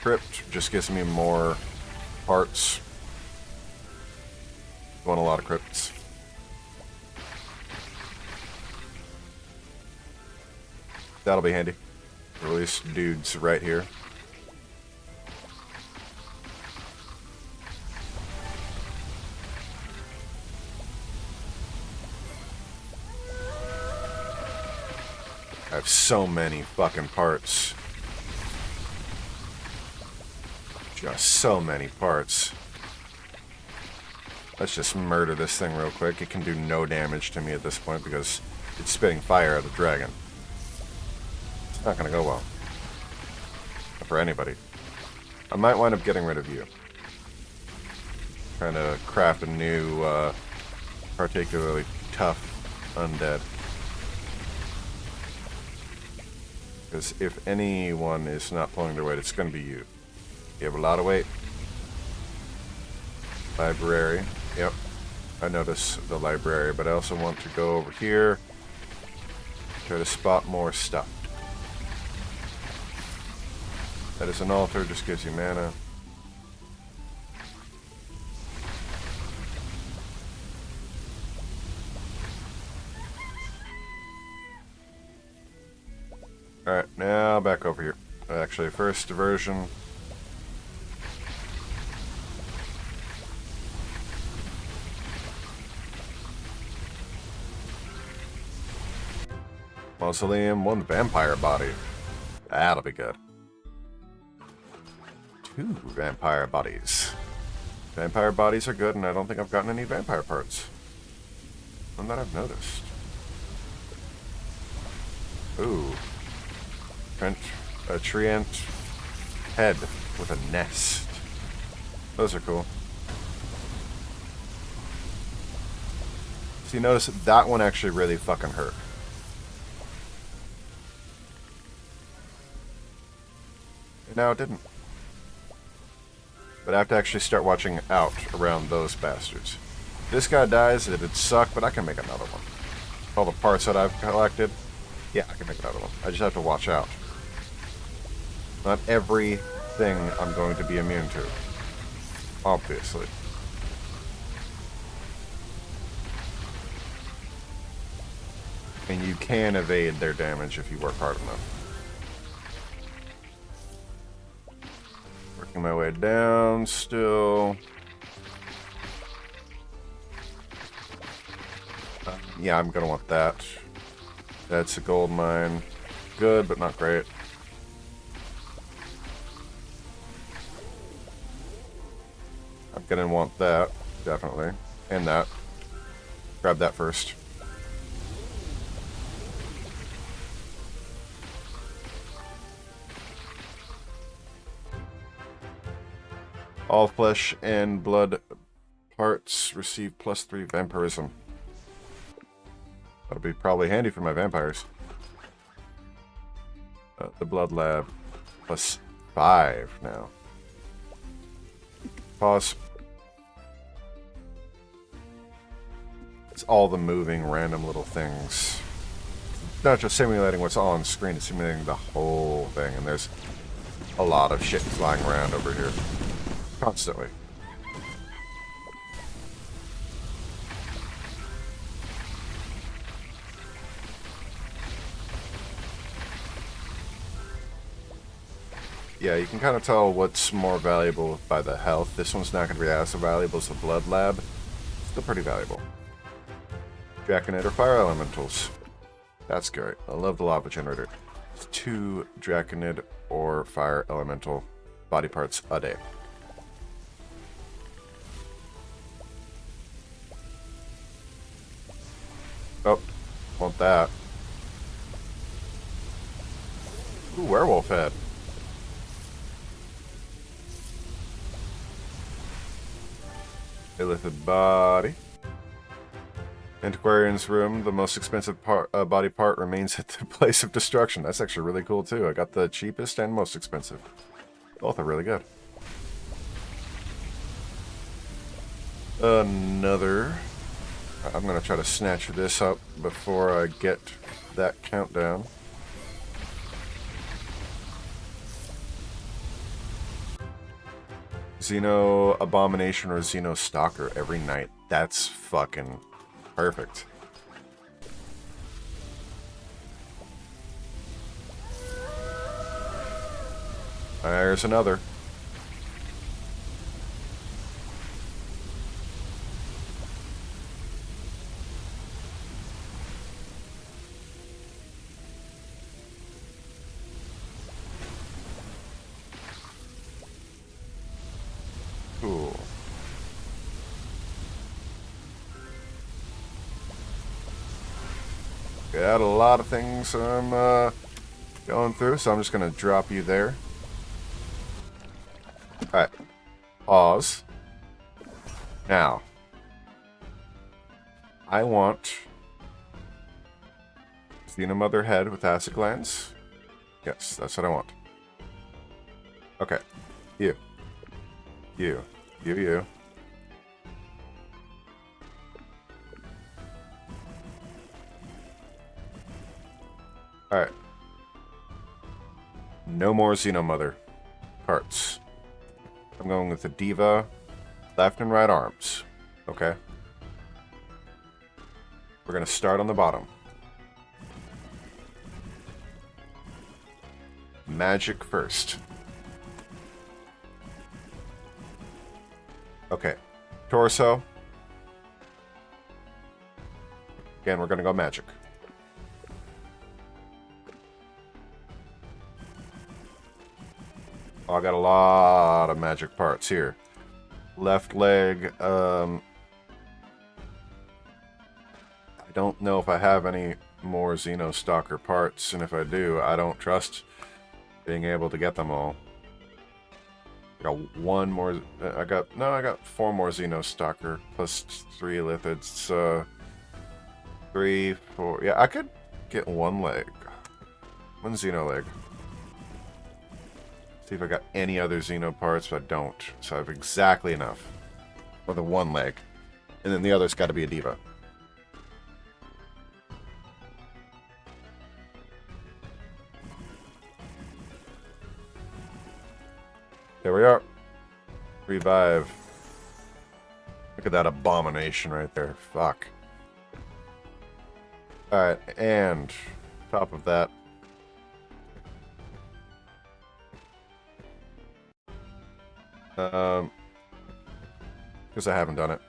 Crypt just gives me more parts. Want a lot of crypts. That'll be handy. Release dudes right here. I have so many fucking parts. Just so many parts. Let's just murder this thing real quick. It can do no damage to me at this point because it's spitting fire at the dragon. It's not gonna go well. Not for anybody. I might wind up getting rid of you. Trying to craft a new, particularly tough undead. Because if anyone is not pulling their weight, it's gonna be you. You have a lot of weight. Library. Yep. I notice the library, but I also want to go over here. Try to spot more stuff. That is an altar, just gives you mana. Alright, now back over here. Actually, first diversion. Mausoleum, 1 vampire body. That'll be good. 2 vampire bodies. Vampire bodies are good, and I don't think I've gotten any vampire parts. None that I've noticed. Ooh. A treant head with a nest. Those are cool. So you notice that one actually really fucking hurt. And now it didn't. But I have to actually start watching out around those bastards. If this guy dies, it'd suck, but I can make another one. All the parts that I've collected, yeah, I can make another one. I just have to watch out. Not everything I'm going to be immune to. Obviously. And you can evade their damage if you work hard enough. Working my way down still. Yeah, I'm gonna want that. That's a gold mine. Good, but not great. I'm gonna want that, definitely. And that. Grab that first. All flesh and blood parts receive +3 vampirism. That'll be probably handy for my vampires. The blood lab +5 now. Pause. It's all the moving random little things. Not just simulating what's on screen, it's simulating the whole thing, and there's a lot of shit flying around over here. Constantly. Yeah, you can kind of tell what's more valuable by the health. This one's not going to be as valuable as the blood lab. Still pretty valuable. Draconid or fire elementals. That's great. I love the lava generator. It's 2 Draconid or fire elemental body parts a day. Oh, want that. Ooh, werewolf head. Illithid body. Antiquarian's room, the most expensive body part remains at the place of destruction. That's actually really cool too. I got the cheapest and most expensive. Both are really good. Another. I'm going to try to snatch this up before I get that countdown. Xeno Abomination or Xeno Stalker every night. That's fucking perfect. There's another. Cool. Got a lot of things I'm going through, so I'm just going to drop you there. Alright. Pause. Now. I want Xenomother head with acid glands. Yes, that's what I want. Okay. You. You. You. Alright. No more Xenomother parts. I'm going with the Diva left and right arms. Okay. We're going to start on the bottom. Magic first. Okay. Torso. Again, we're going to go magic. Oh, I got a lot of magic parts here. Left leg. I don't know if I have any more Xenostalker parts, and if I do, I don't trust being able to get them all. I got one more. I got 4 more Xenostalker plus 3 lithids. 3, 4. Yeah, I could get 1 leg, 1 Xeno leg. See if I got any other Xeno parts, but I don't. So I have exactly enough for the 1 leg, and then the other's got to be a diva. There we are. Revive. Look at that abomination right there. Fuck. Alright, and top of that. Because I haven't done it.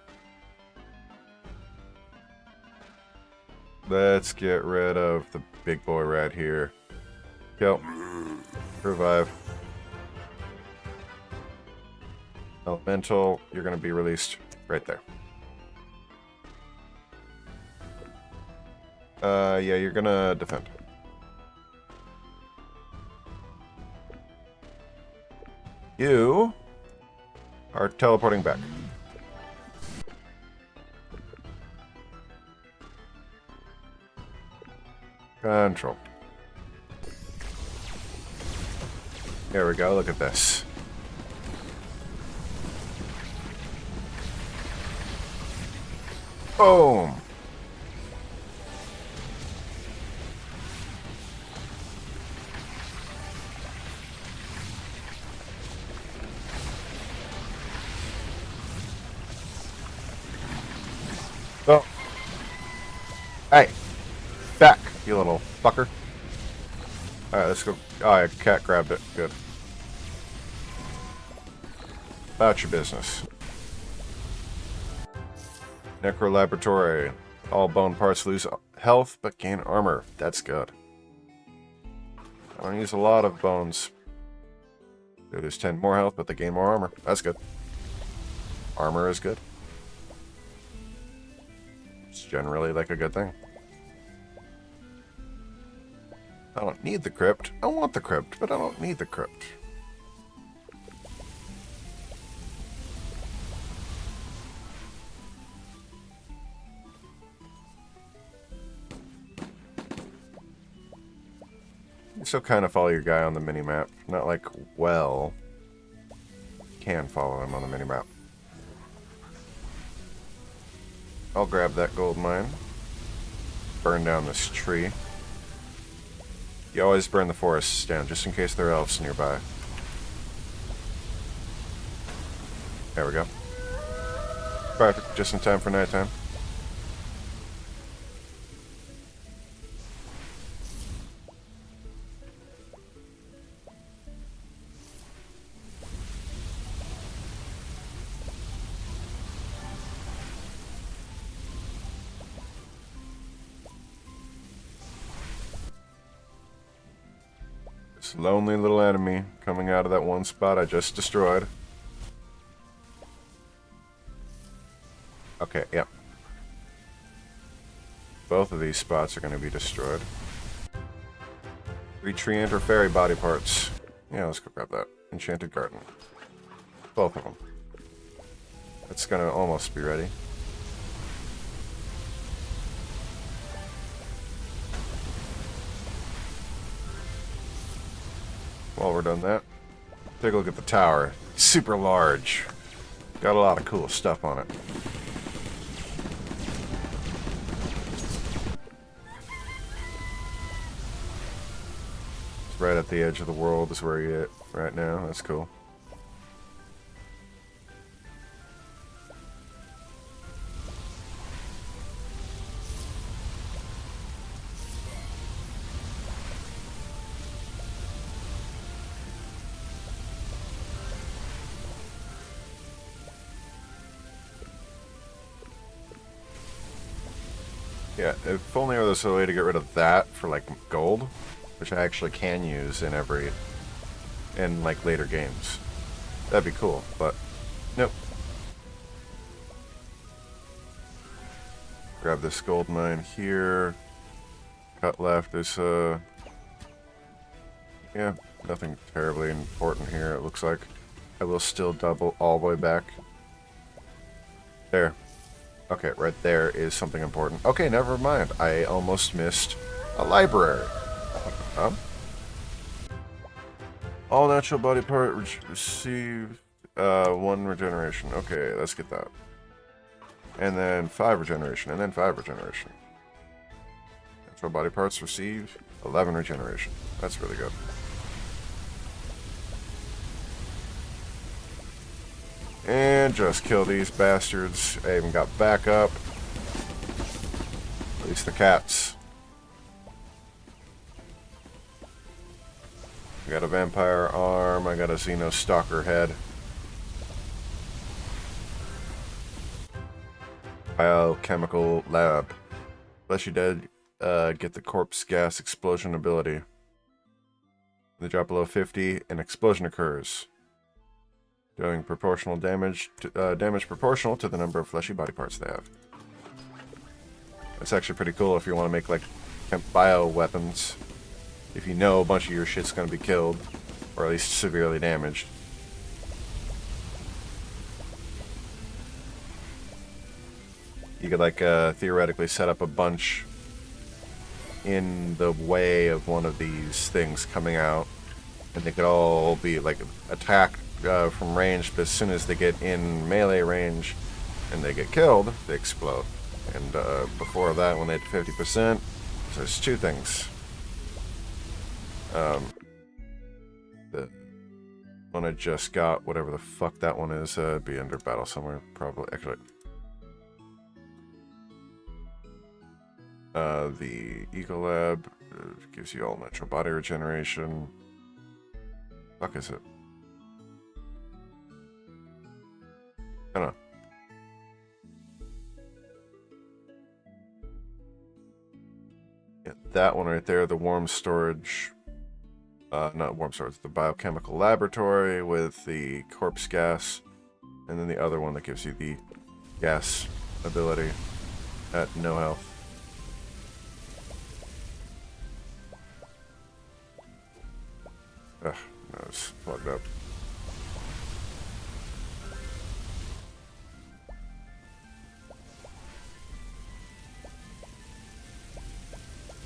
Let's get rid of the big boy right here. Kill. Revive. Elemental, you're going to be released right there. Yeah, you're going to defend. You are teleporting back. Control. There we go, look at this. Boom! Oh. Hey! Back, you little fucker. Alright, let's go. Oh, yeah, cat grabbed it. Good. About your business. Necro Laboratory. All bone parts lose health, but gain armor. That's good. I don't use a lot of bones. They lose 10 more health, but they gain more armor. That's good. Armor is good. It's generally like a good thing. I don't need the crypt. I want the crypt, but I don't need the crypt. You still kind of follow your guy on the minimap. Not like, well, can follow him on the minimap. I'll grab that gold mine. Burn down this tree. You always burn the forests down, just in case there are elves nearby. There we go. Perfect, just in time for nighttime. This lonely little enemy coming out of that one spot I just destroyed. Okay, yep. Both of these spots are going to be destroyed. 3 treant or fairy body parts. Yeah, let's go grab that. Enchanted garden. Both of them. It's going to almost be ready. While we're done that, take a look at the tower. Super large. Got a lot of cool stuff on it. It's right at the edge of the world is where you're at right now. That's cool. Yeah, if only there was a way to get rid of that for like gold, which I actually can use in like later games. That'd be cool, but nope. Grab this gold mine here. Cut left. There's yeah, nothing terribly important here. It looks like I will still double all the way back. There. Okay, right there is something important. Okay, never mind. I almost missed a library. Huh? All natural body part receive 1 regeneration. Okay, let's get that. And then 5 regeneration, and then 5 regeneration. Natural body parts receive 11 regeneration. That's really good. And just kill these bastards. I even got backup. At least the cats. I got a vampire arm. I got a Xenostalker head. Biochemical lab. Fleshy dead get the corpse gas explosion ability. When they drop below 50, an explosion occurs. Doing proportional damage proportional to the number of fleshy body parts they have. That's actually pretty cool if you want to make like bio weapons. If you know a bunch of your shit's going to be killed, or at least severely damaged. You could like theoretically set up a bunch in the way of one of these things coming out, and they could all be like attacked from range, but as soon as they get in melee range and they get killed, they explode. And before that, when they hit 50%, there's 2 things. The one I just got, whatever the fuck that one is, be under battle somewhere, probably. Actually, the Eco Lab gives you all natural body regeneration. Fuck is it? I don't know. Yeah, that one right there, the warm storage. Not warm storage, the biochemical laboratory with the corpse gas. And then the other one that gives you the gas ability at no health. Ugh, no, it's plugged up.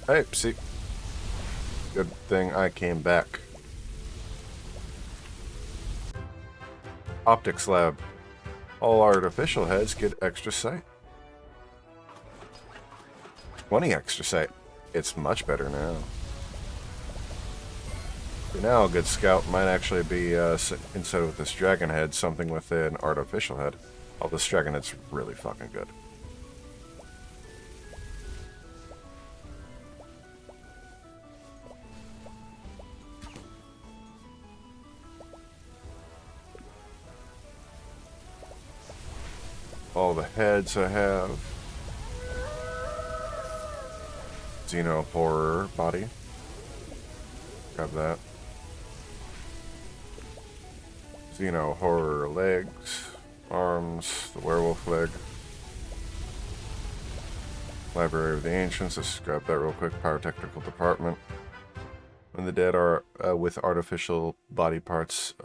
Hey, see. Good thing I came back. Optics lab. All artificial heads get extra sight. 20 extra sight. It's much better now. For now, a good scout might actually be, instead of this dragon head, something with an artificial head. Oh, this dragon head's really fucking good. All the heads I have. Xeno horror body. Grab that. Xeno horror legs, arms, the werewolf leg. Library of the Ancients. Let's grab that real quick. Pyrotechnical department. When the dead are with artificial body parts,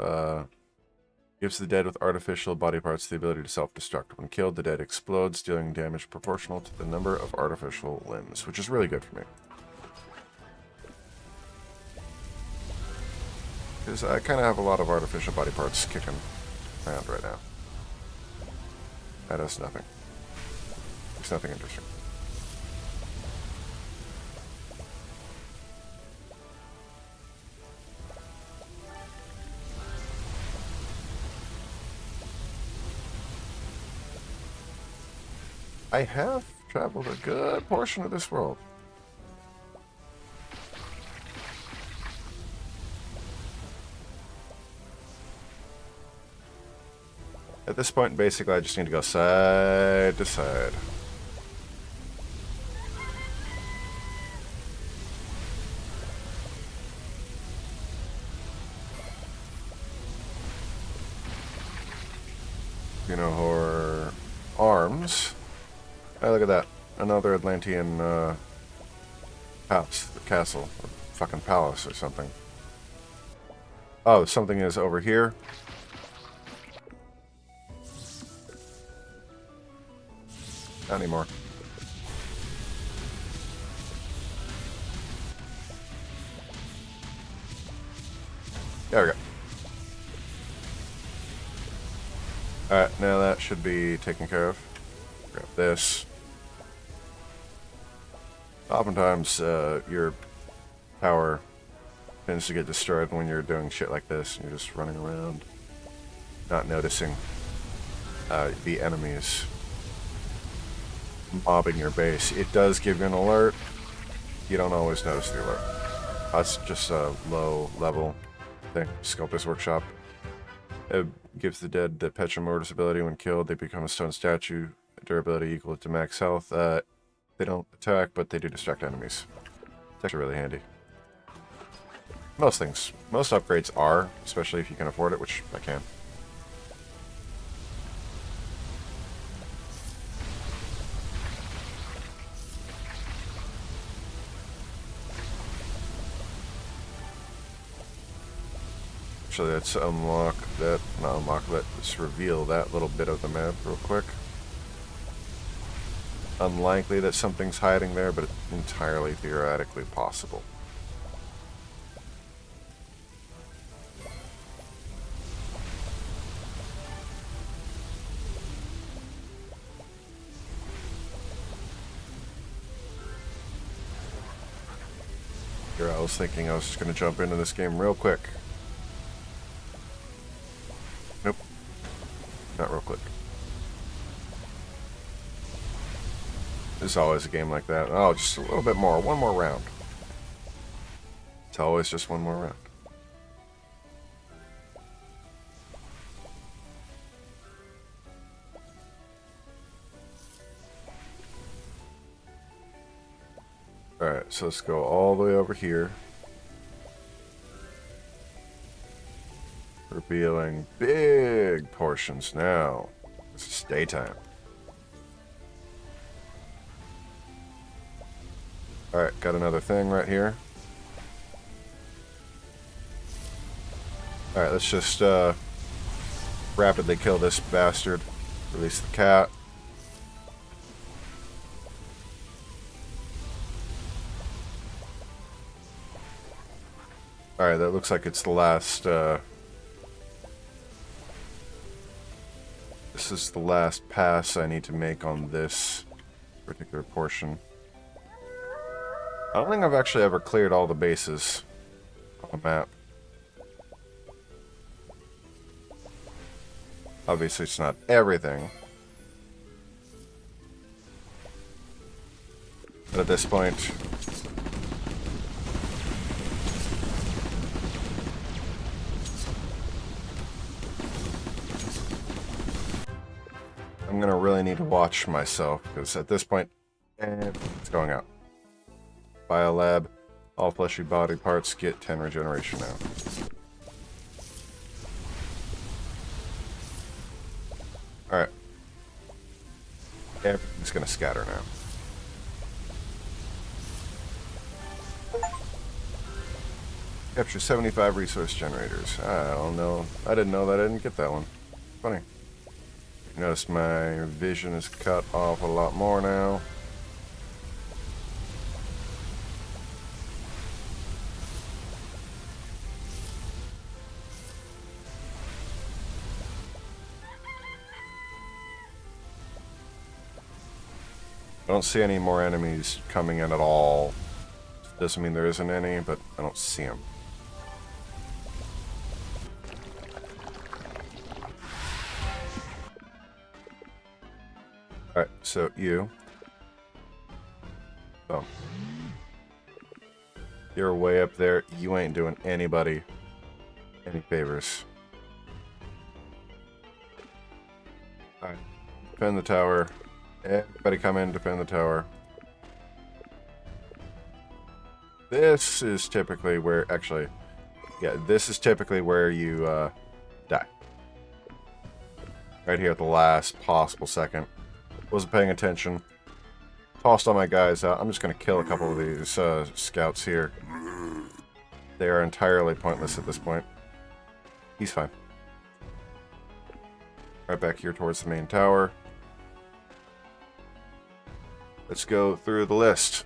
gives the dead with artificial body parts the ability to self-destruct. When killed, the dead explodes, dealing damage proportional to the number of artificial limbs, which is really good for me. Because I kind of have a lot of artificial body parts kicking around right now. That is nothing. It's nothing interesting. I have traveled a good portion of this world. At this point, basically, I just need to go side to side. farms. Hey, look at that. Another Atlantean house, castle, or fucking palace or something. Oh, something is over here. Not anymore. There we go. Alright, now that should be taken care of. Grab this. Oftentimes, your power tends to get destroyed when you're doing shit like this, and you're just running around, not noticing the enemies mobbing your base. It does give you an alert. You don't always notice the alert. That's just a low level thing. Sculptor's Workshop. It gives the dead the Petra Mortis ability. When killed, they become a stone statue. Durability equal to max health. They don't attack, but they do distract enemies. It's actually really handy. Most things. Most upgrades are, especially if you can afford it, which I can. Actually, let's unlock that, not unlock, let's reveal that little bit of the map real quick. Unlikely that something's hiding there, but it's entirely theoretically possible. Here, I was thinking I was just going to jump into this game real quick. Nope. Not real quick. There's always a game like that. Oh, just a little bit more. One more round. It's always just one more round. Alright, so let's go all the way over here. Revealing big portions now. This is daytime. Alright, got another thing right here. Alright, let's just rapidly kill this bastard. Release the cat. Alright, that looks like it's the last, this is the last pass I need to make on this particular portion. I don't think I've actually ever cleared all the bases on the map. Obviously, it's not everything. But at this point, I'm gonna really need to watch myself, because at this point, it's going out. Biolab, all fleshy body parts get 10 regeneration now. Alright. Everything's gonna scatter now. Capture 75 resource generators. I don't know. I didn't know that I didn't get that one. Funny. Notice my vision is cut off a lot more now. I don't see any more enemies coming in at all. Doesn't mean there isn't any, but I don't see them. Alright, so you. Oh. You're way up there. You ain't doing anybody any favors. Alright. Defend the tower. Everybody come in, defend the tower. This is typically where, actually, yeah, this is typically where you die. Right here at the last possible second. Wasn't paying attention. Tossed all my guys out. I'm just going to kill a couple of these scouts here. They are entirely pointless at this point. He's fine. Right back here towards the main tower. Let's go through the list.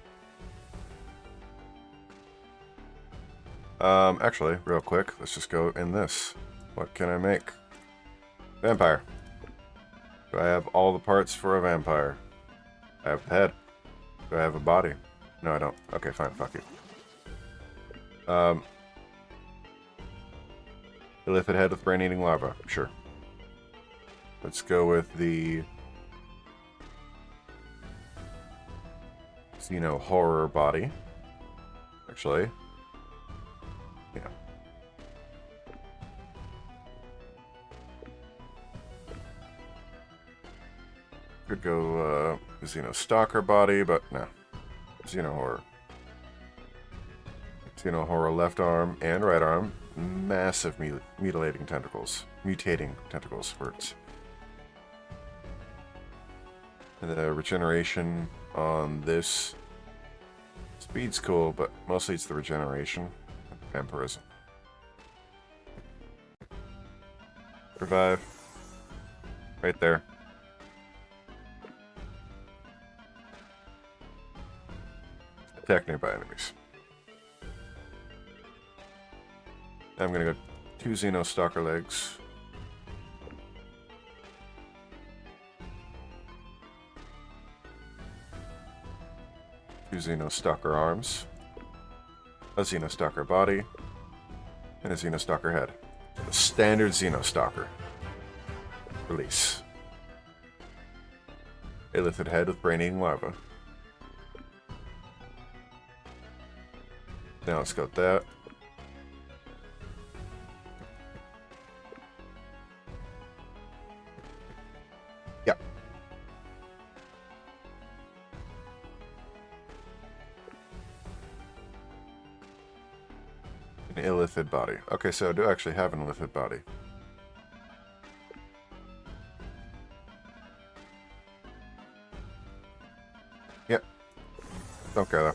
Actually, real quick, let's just go in this. What can I make? Vampire. Do I have all the parts for a vampire? I have the head. Do I have a body? No, I don't. Okay, fine. Fuck you. Illithid head with brain-eating larva. Sure. Let's go with the Xeno horror body. Actually. Yeah. Could go Xeno stalker body, but no. Xeno horror. Xeno horror left arm and right arm. Massive mutilating tentacles. Mutating tentacles words. And the regeneration on this. Speed's cool, but mostly it's the regeneration. Vampirism. Revive. Right there. Attack nearby enemies. I'm gonna go 2 Xeno Stalker legs. Two Xeno Stalker arms. A Xeno Stalker body. And a Xeno Stalker head. The standard Xeno Stalker. Release. Illithid head with brain-eating larva. Now let's go with that. Yeah. An illithid body. Okay, so I do actually have an illithid body. Yep. Don't care though.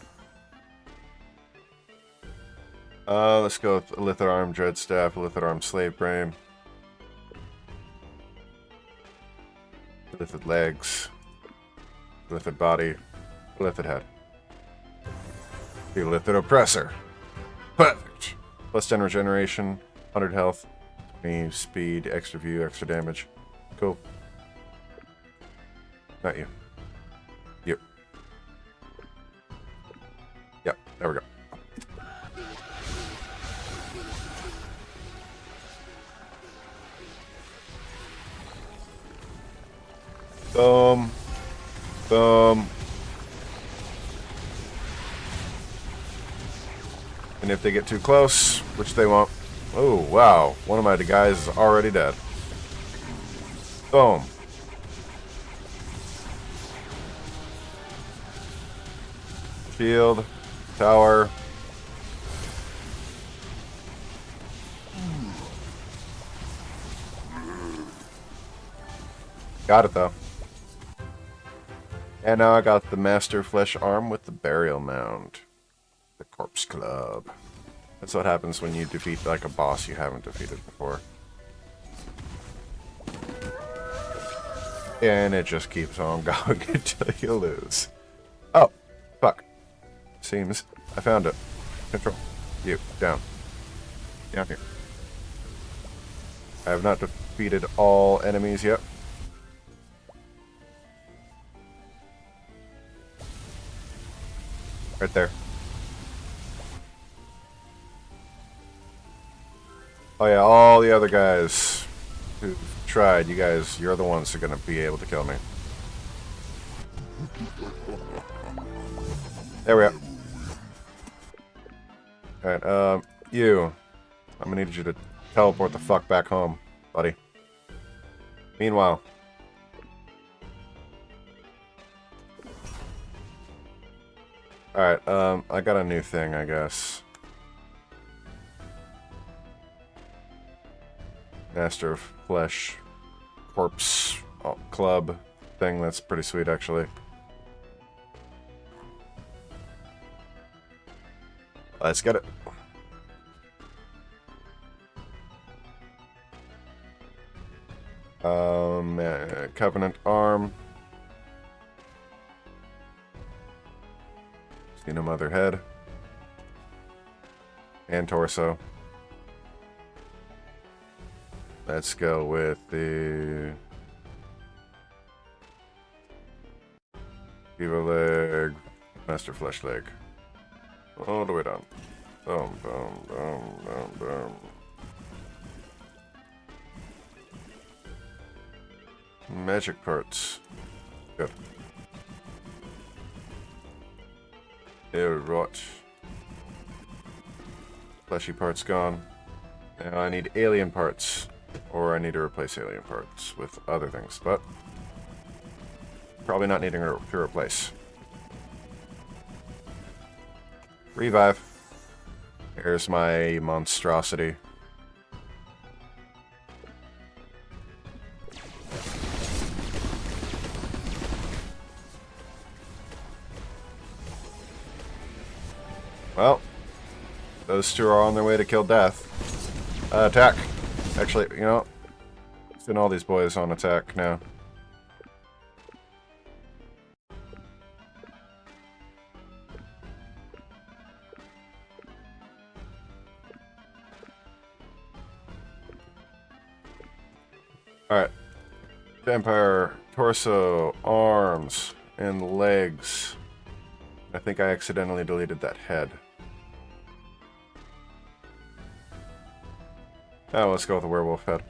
Let's go with Illithid Arm, Dread Staff, Illithid Arm, Slave Brain. Illithid Legs. Illithid Body. Illithid Head. The Illithid Oppressor. Perfect! Plus 10 regeneration, 100 health, 20 speed, extra view, extra damage. Cool. Not you. You. Yep, there we go. Boom. Boom. And if they get too close, which they won't. Oh, wow. One of my guys is already dead. Boom. Shield. Tower. Got it, though. And now I got the Master Flesh Arm with the Burial Mound. The Corpse Club. That's what happens when you defeat like a boss you haven't defeated before. And it just keeps on going until you lose. Oh, fuck. Seems I found it. Control. You, down. Down here. I have not defeated all enemies yet. Right there. Oh yeah, all the other guys who tried, you guys, you're the ones who are going to be able to kill me. There we go. Alright, you. I'm going to need you to teleport the fuck back home, buddy. Meanwhile. Alright, I got a new thing, I guess. Master of Flesh Corpse Club thing. That's pretty sweet, actually. Let's get it. Covenant arm. Xeno mother head. And torso. Let's go with the Diva leg, Master Flesh leg. All the way down. Boom, boom, boom, boom, boom. Magic parts. Good. Ew, rot. Fleshy parts gone. Now I need alien parts. Or I need to replace alien parts with other things, but probably not needing to replace. Revive. Here's my monstrosity. Well, those two are on their way to kill death. Attack. Actually, you know, send all these boys on attack now. Alright. Vampire, torso, arms, and legs. I think I accidentally deleted that head. Oh, let's go with the werewolf head.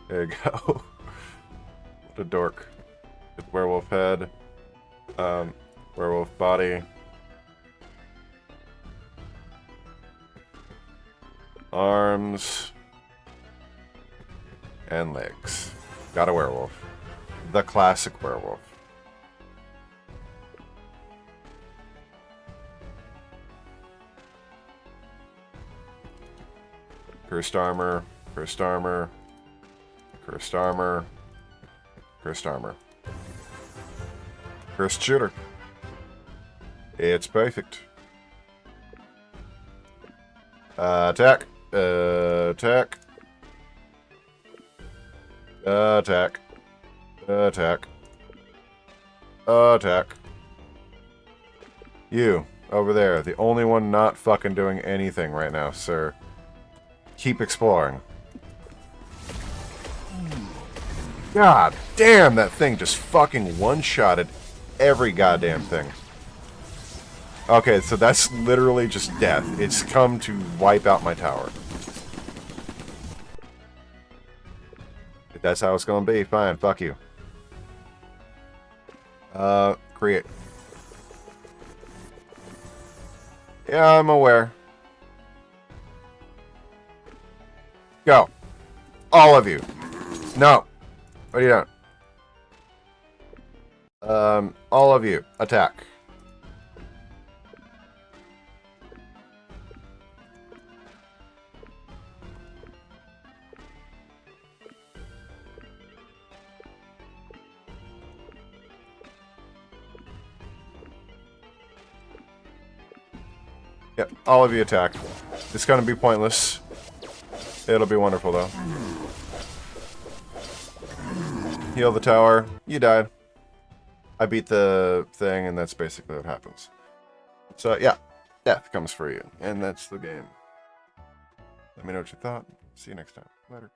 There you go. What a dork. Good werewolf head. Werewolf body. Arms. And legs. Got a werewolf. The classic werewolf. Cursed armor, cursed armor, cursed armor, cursed armor. Cursed shooter. It's perfect. Attack. Attack. Attack. Attack. Attack. You, over there, the only one not fucking doing anything right now, sir. Keep exploring. God damn, that thing just fucking one-shotted every goddamn thing. Okay, so that's literally just death. It's come to wipe out my tower. If that's how it's gonna be, fine, fuck you. Create. Yeah, I'm aware. Go. All of you. No. What are you doing? All of you. Attack. Yep, all of you attack. It's gonna be pointless. It'll be wonderful, though. Heal the tower. You died. I beat the thing, and that's basically what happens. So, yeah. Death comes for you. And that's the game. Let me know what you thought. See you next time. Later.